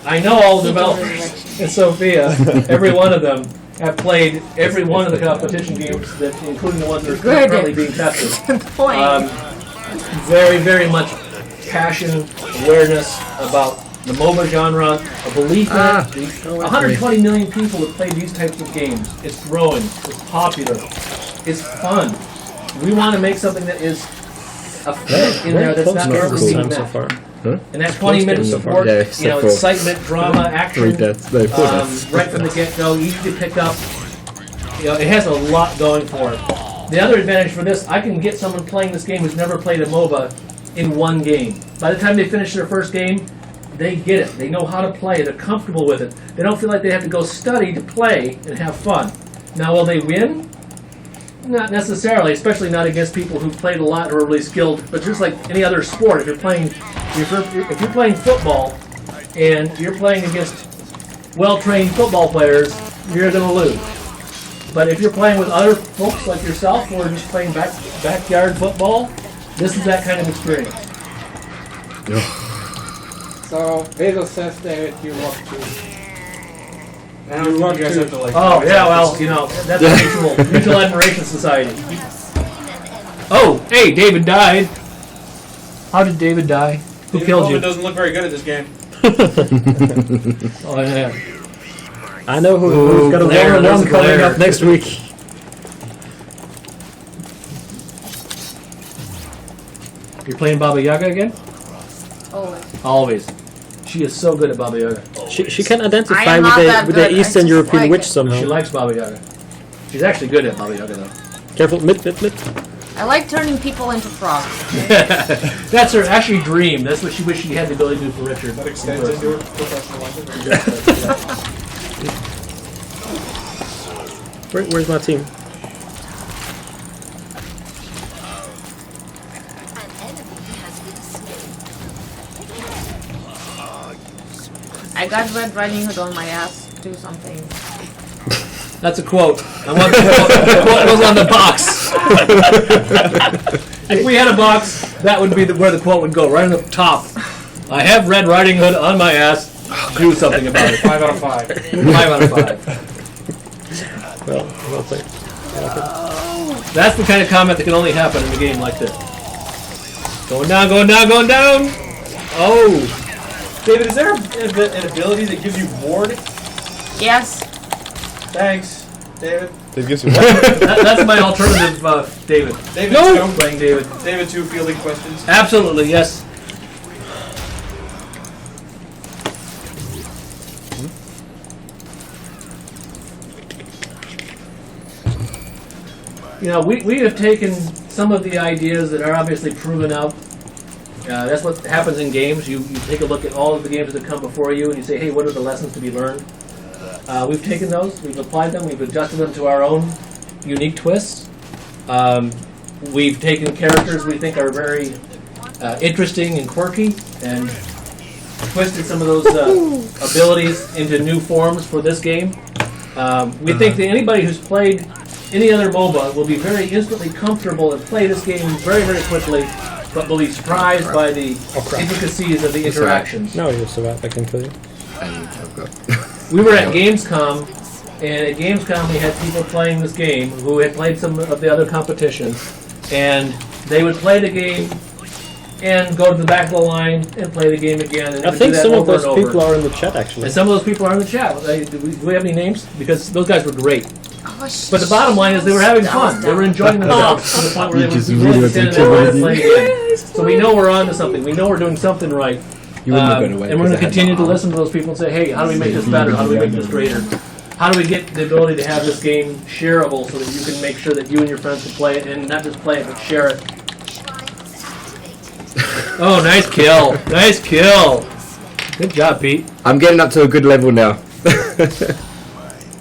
I know all the developers in Sofia, every one of them, have played every one of the competition games, including the ones that are currently being tested. Very, very much passion, awareness about the MOBA genre, a belief in it. 120 million people have played these types of games. It's growing. It's popular. It's fun. We want to make something that is a fit in there that's not normally being met. And that 20 minutes of work, excitement, drama, action, right from the get-go, easy to pick up. It has a lot going for it. The other advantage for this, I can get someone playing this game who's never played a MOBA in one game. By the time they finish their first game, they get it. They know how to play. They're comfortable with it. They don't feel like they have to go study to play and have fun. Now, will they win? Not necessarily, especially not against people who've played a lot or are really skilled. But just like any other sport, if you're playing football and you're playing against well-trained football players, you're going to lose. But if you're playing with other folks like yourself, or just playing backyard football, this is that kind of experience. So Bezos says David, you want to. You guys have to like. Oh yeah, well, you know, that's a mutual admiration society. Oh, hey, David died. How did David die? Who David killed Coleman you? doesn't look very good at this game. Oh yeah. I know who's got a Blair, there's 1-on-1 coming Blair. up next week. You're playing Baba Yaga again? Always. Always. She is so good at Baba Yaga. She can I identify am with not the that with good, the I Eastern just European like witch it. somehow. She likes Baba Yaga. She's actually good at Baba Yaga though. Careful, mid. I like turning people into frogs. That's her actually dream. That's what she wished she had the ability to do for Richard. That extends into her professional life. Where's my team? An enemy has been slain. I got Red Riding Hood on my ass. Do something. That's a quote. I want the quote. The quote was on the box. If we had a box, that would be where the quote would go, right on the top. I have Red Riding Hood on my ass. Do something about it. 5 out of 5. 5 out of 5. Well played. That's the kind of comment that can only happen in a game like this. Going down, going down, going down. Oh. David, is there an ability that gives you ward? Yes. Thanks, David. It gives you what? That's my alternative, David. David No! 2. Playing David. David 2 fielding questions. Absolutely, yes. You know, we have taken some of the ideas that are obviously proven out. That's what happens in games. You take a look at all of the games that come before you and you say, hey, what are the lessons to be learned? We've taken those, we've applied them, we've adjusted them to our own unique twists. We've taken characters we think are very interesting and quirky and twisted some of those abilities into new forms for this game. We think that anybody who's played any other MOBA will be very instantly comfortable and play this game very, very quickly, but will be surprised by the intricacies of the interactions. No, you'll survive. I can kill you. We were at Gamescom, and at Gamescom we had people playing this game who had played some of the other competitions, and they would play the game and go to the back of the line and play the game again. And they I would think do that some of over those and over. people are in the chat actually. And some of those people are in the chat. Do we have any names? Because those guys were great. Oh, But the bottom line is they were having fun. They were enjoying themselves to the point where they would be willing to stand in that line and play again. So we know we're on to something. We know we're doing something right. And we're going to continue to listen to those people and say, hey, how do we make this better? How do we make this greater? How do we get the ability to have this game shareable so that you can make sure that you and your friends can play it, and not just play it, but share it? Oh, nice kill. Nice kill. Good job, Pete. I'm getting up to a good level now.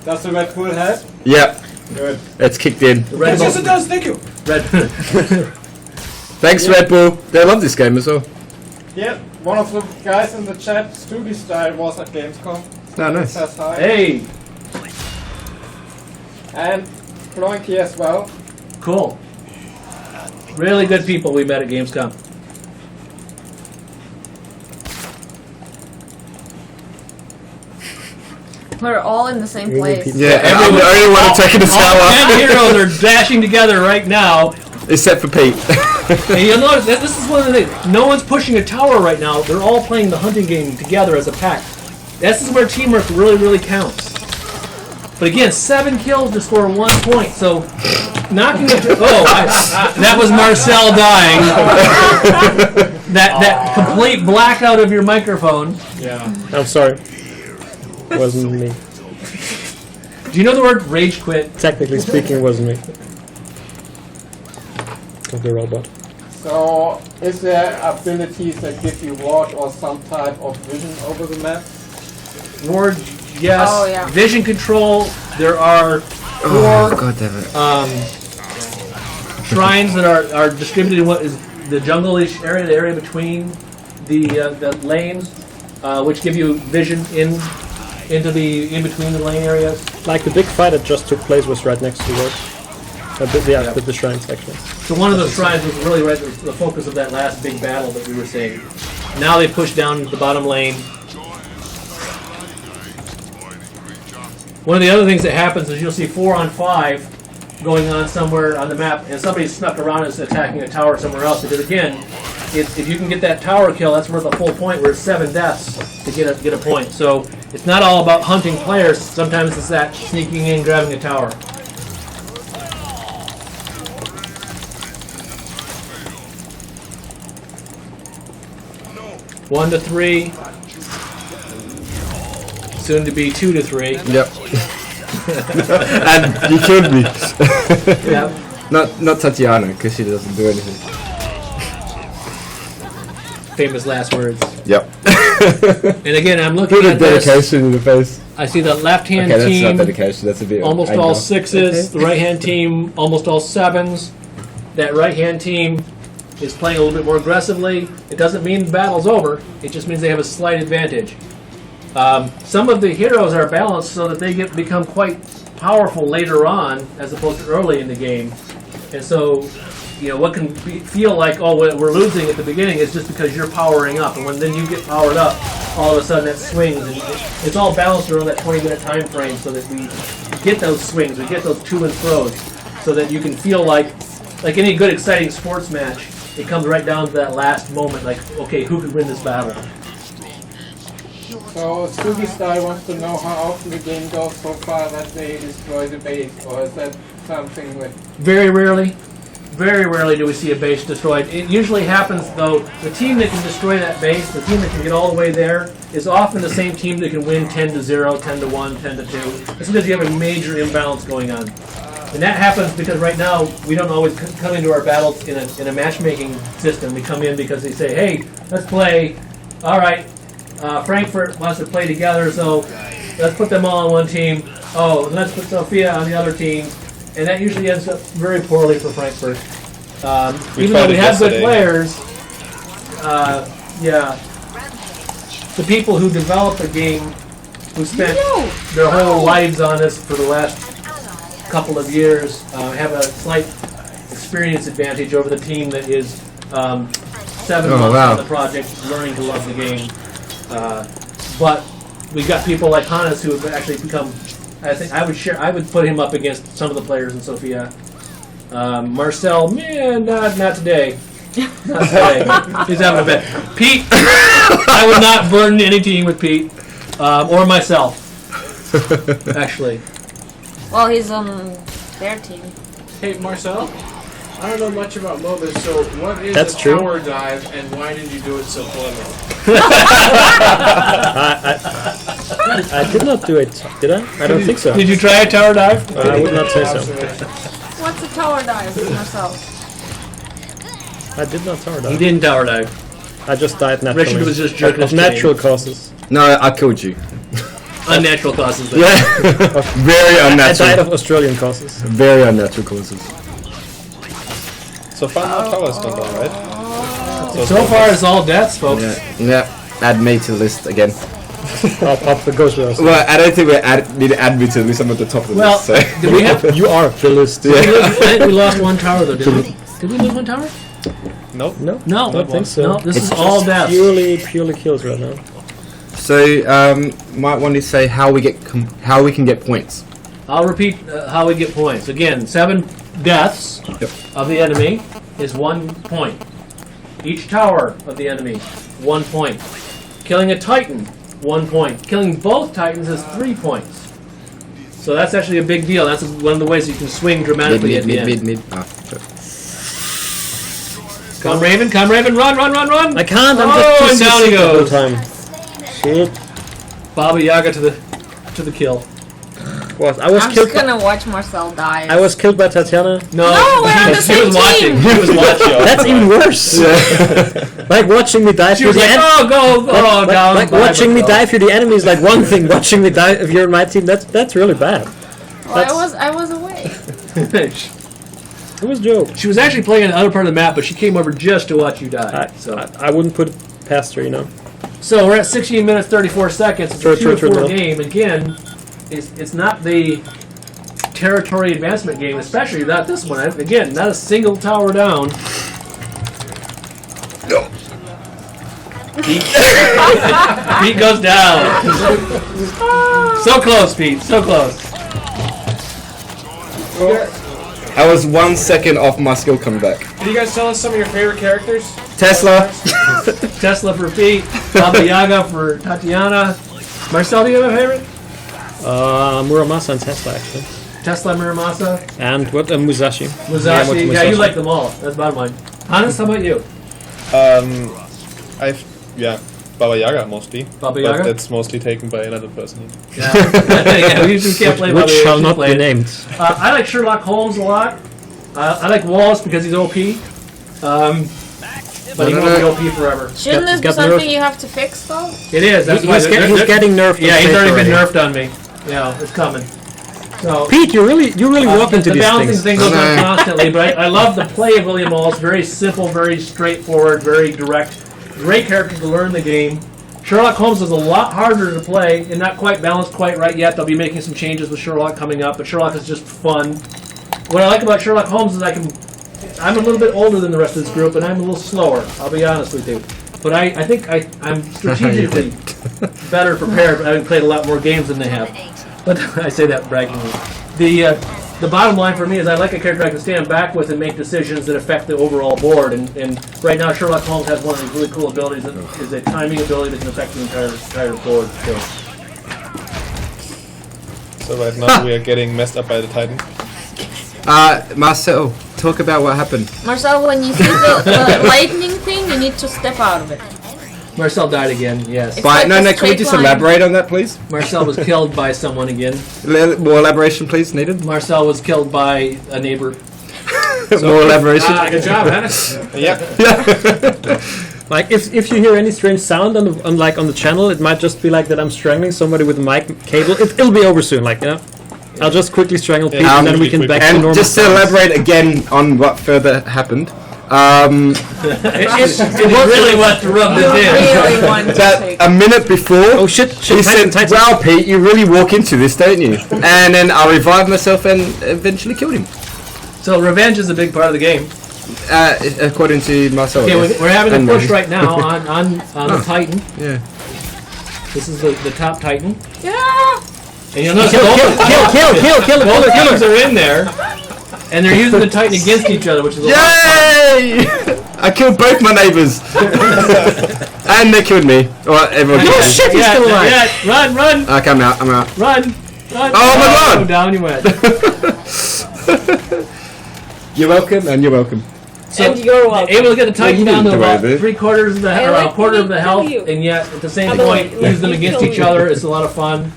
Does the Red Bull help? Yep, Good. it's kicked in. The Red Yes, it Bull. does. Thank you. Red. Thanks, Red Bull. They love this game as well. Yeah, one of the guys in the chat, Stoogie Style, was at Gamescom. Oh, nice. Says hi. Hey, And Floinky as well. cool. Really good people we met at Gamescom. We're all in the same Really place. people- Yeah, I'm the only one taking a All shower, 10 heroes are dashing together right now. except for Pete. And you'll notice that this is one of the things. No one's pushing a tower right now. They're all playing the hunting game together as a pack. This is where teamwork really, really counts. But again, 7 kills to score 1 point. So knocking it. That was Marcel dying. that complete blackout of your microphone. Yeah. I'm sorry. Wasn't me. Do you know the word rage quit? Technically speaking, it wasn't me. Of the robot. So, is there abilities that give you ward or some type of vision over the map? Ward, yes. Oh, yeah. Vision control. There are 4 God damn it. shrines that are distributed in what is the jungle-ish area, the area between the lanes, which give you vision in into the in between the lane areas. Like the big fight that just took place was right next to those. The shrines actually. So one of those shrines was really right the focus of that last big battle that we were seeing. Now they push down the bottom lane. One of the other things that happens is you'll see 4 on 5 going on somewhere on the map, and somebody snuck around and is attacking a tower somewhere else. Because again, if you can get that tower kill, that's worth a full point. Where it's 7 deaths to get a point. So it's not all about hunting players. Sometimes it's that sneaking in, grabbing a tower. No. 1 to 3. Soon to be 2 to 3. Yep. And you killed me. Yep. Not Tatiana, because she doesn't do anything. Famous last words. Yep. And again, I'm looking Put a at this. dedication in the face. I see the left-hand Okay, that's team. not dedication. That's a bit. Almost anger. all 6s. The right-hand team, almost all 7s. That right-hand team is playing a little bit more aggressively. It doesn't mean the battle's over. It just means they have a slight advantage. Some of the heroes are balanced so that they become quite powerful later on, as opposed to early in the game. And so, what can feel like, oh, we're losing at the beginning is just because you're powering up. And when then you get powered up, all of a sudden that swings. And it's all balanced around that 20-minute time frame so that we get those swings, we get those to and fro's, so that you can feel like any good, exciting sports match, it comes right down to that last moment, like, okay, who could win this battle? So Sugi Style wants to know how often the game goes so far that they destroy the base, or is that something with... Very rarely do we see a base destroyed. It usually happens, though, the team that can destroy that base, the team that can get all the way there, is often the same team that can win 10-0, 10-1, 10-2. It's because you have a major imbalance going on. And that happens because right now, we don't always come into our battles in a matchmaking system. We come in because they say, hey, let's play, all right, Frankfurt wants to play together, so let's put them all on one team. Oh, let's put Sofia on the other team. And that usually ends up very poorly for Frankfurt. Even though we have good players, the people who develop the game, who spent their whole lives on this for the last couple of years, have a slight experience advantage over the team that is 7 months on the project, learning to love the game. But we've got people like Hannes who have actually become. I think I would put him up against some of the players in Sofia. Marcel, man, not today. Not today. He's having a bet. Pete, I would not burden any team with Pete or myself. Actually. Well, he's on their team. Hey, Marcel, I don't know much about MOBAs, so what is That's a true. tower dive, and why did you do it so poorly? I did not do it, did I? I don't think so. Did you try a tower dive? I would not say so. What's a tower dive, Marcel? I did not tower dive. He didn't tower dive. I just died naturally. Richard was just jerking of his natural chain. causes. No, I killed you. Unnatural causes. Then. Yeah. Very I unnatural. died of Australian causes. Very unnatural causes. So far, no towers gone down, right? So far, it's all deaths, folks. Yeah. Add me to the list again. I'll pop the ghost with us. Well, I don't think we need to add me to the list. I'm at the top of the Well, list. So. did we have? You are the list. I think we lost one tower though. Did we? Did we lose one tower? Nope. No, No. I don't think so. No, this It's is all Just deaths. purely kills right now. So, might want to say how we can get points. I'll repeat how we get points. Again, 7 deaths of the enemy is 1 point. Each tower of the enemy, 1 point. Killing a Titan, 1 point. Killing both Titans is 3 points. So that's actually a big deal. That's one of the ways you can swing dramatically at the end. Mid. Come Raven, run! I can't. I'm Oh, just and too down he sick the whole goes. time. Shit. Baba Yaga to the kill. What? I was I'm killed. just gonna watch Marcel die. I was killed by Tatiana. No, we're on the she same was watching. team. She was watching. That's even worse. Like watching me die She through was the like, enemy. go down. Like by watching me myself. die through the enemy is like one thing. Watching me die if you're in my team, that's really bad. Well, I was away. It was a joke. She was actually playing on the other part of the map, but she came over just to watch you die. I wouldn't put it past her, you know. So we're at 16 minutes 34 seconds. It's a 2-4 game. Again, it's not the territory advancement game, especially not this one. Again, not a single tower down. Pete goes down. So close, Pete. So close. I was 1 second off my skill comeback. Can you guys tell us some of your favorite characters? Tesla. Tesla for Pete. Baba Yaga for Tatiana. Marcel, do you have a favorite? Muramasa and Tesla, actually. Tesla, Muramasa. And what? Musashi. Musashi. Yeah, you like them all. That's bottom line. Hannes, how about you? Baba Yaga mostly. Baba But Yaga? it's mostly taken by another person. Yeah, yeah, we usually can't play Which Baba Yaga. shall not Play be it. named. I like Sherlock Holmes a lot. I like Wallace because he's OP. But he won't be OP forever. Shouldn't this be got something nerfed. you have to fix though? It is. That's why He's getting nerfed. Yeah, on he's paper already been nerfed on me. Yeah, it's coming. So Pete, you really walk into the these balancing things. thing goes on constantly, but I love the play of William Wallace. Very simple, very straightforward, very direct. Great character to learn the game. Sherlock Holmes is a lot harder to play and not quite balanced quite right yet. They'll be making some changes with Sherlock coming up, but Sherlock is just fun. What I like about Sherlock Holmes is I'm a little bit older than the rest of this group, and I'm a little slower. I'll be honest with you. But I think I'm strategically better prepared, having played a lot more games than they have. But I say that braggingly. The bottom line for me is I like a character I can stand back with and make decisions that affect the overall board. And right now, Sherlock Holmes has one of these really cool abilities that is a timing ability that can affect the entire board. So right now we are getting messed up by the Titan. Marcel, talk about what happened. Marcel, when you see the lightning thing, you need to step out of it. Marcel died again, yes. It's like a Can we straight just line. elaborate on that, please? Marcel was killed by someone again. More elaboration, please, needed. Marcel was killed by a neighbor. More elaboration. Good job, Hannes. Yep. Like if you hear any strange sound on the channel, it might just be like that I'm strangling somebody with a mic cable. It'll be over soon, I'll just quickly strangle Pete and then we can back to And normal. just to elaborate again on what further happened, It really wants to rub this in. Really want to that take. a minute before, Oh shit! he said, "Wow, Pete, you really walk into this, don't you?" And then I revived myself and eventually killed him, So revenge is a big part of the game. according to myself. Okay, yes. we're having a And push me. right now on the Titan. Yeah. This is the top Titan. Yeah. And you'll notice Kill both it! teams are in there, and they're using the Titan against each other, which is a lot of fun. Yay! I killed both my neighbors, and they killed me. Or everyone. Oh killed me. shit! He's still alive. Yeah, run! Okay, I'm out. I'm out. Run! Oh my God! Down you went. You're welcome, and you're welcome. So, And you're welcome. able to get the Titan you down to didn't do about it, dude. 3/4 of the I or like a quarter of the to health, kill you. and yet at the same By the point way, use them let me against kill each you. other. It's a lot of fun.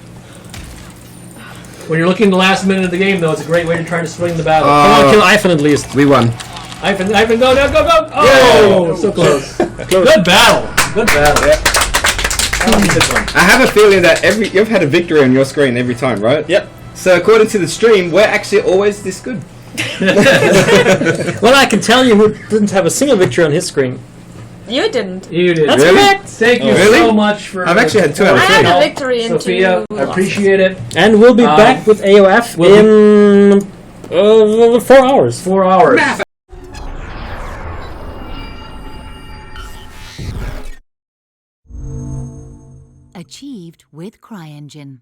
When you're looking the last minute of the game, though, it's a great way to try to swing the battle. Come on, kill Ivan at least. We won. Ivan, go now, go! Oh, so close. Good battle. Good battle. That was a good one. I have a feeling that you've had a victory on your screen every time, right? Yep. So according to the stream, we're actually always this good. Well, I can tell you who didn't have a single victory on his screen. You didn't. You did. That's Really? correct. Thank you Really? so much for. I've actually had 2 out I of 3. had a victory into Sophia, I appreciate it. And we'll be back with AoF in 4 hours. 4 hours. Achieved with CryEngine.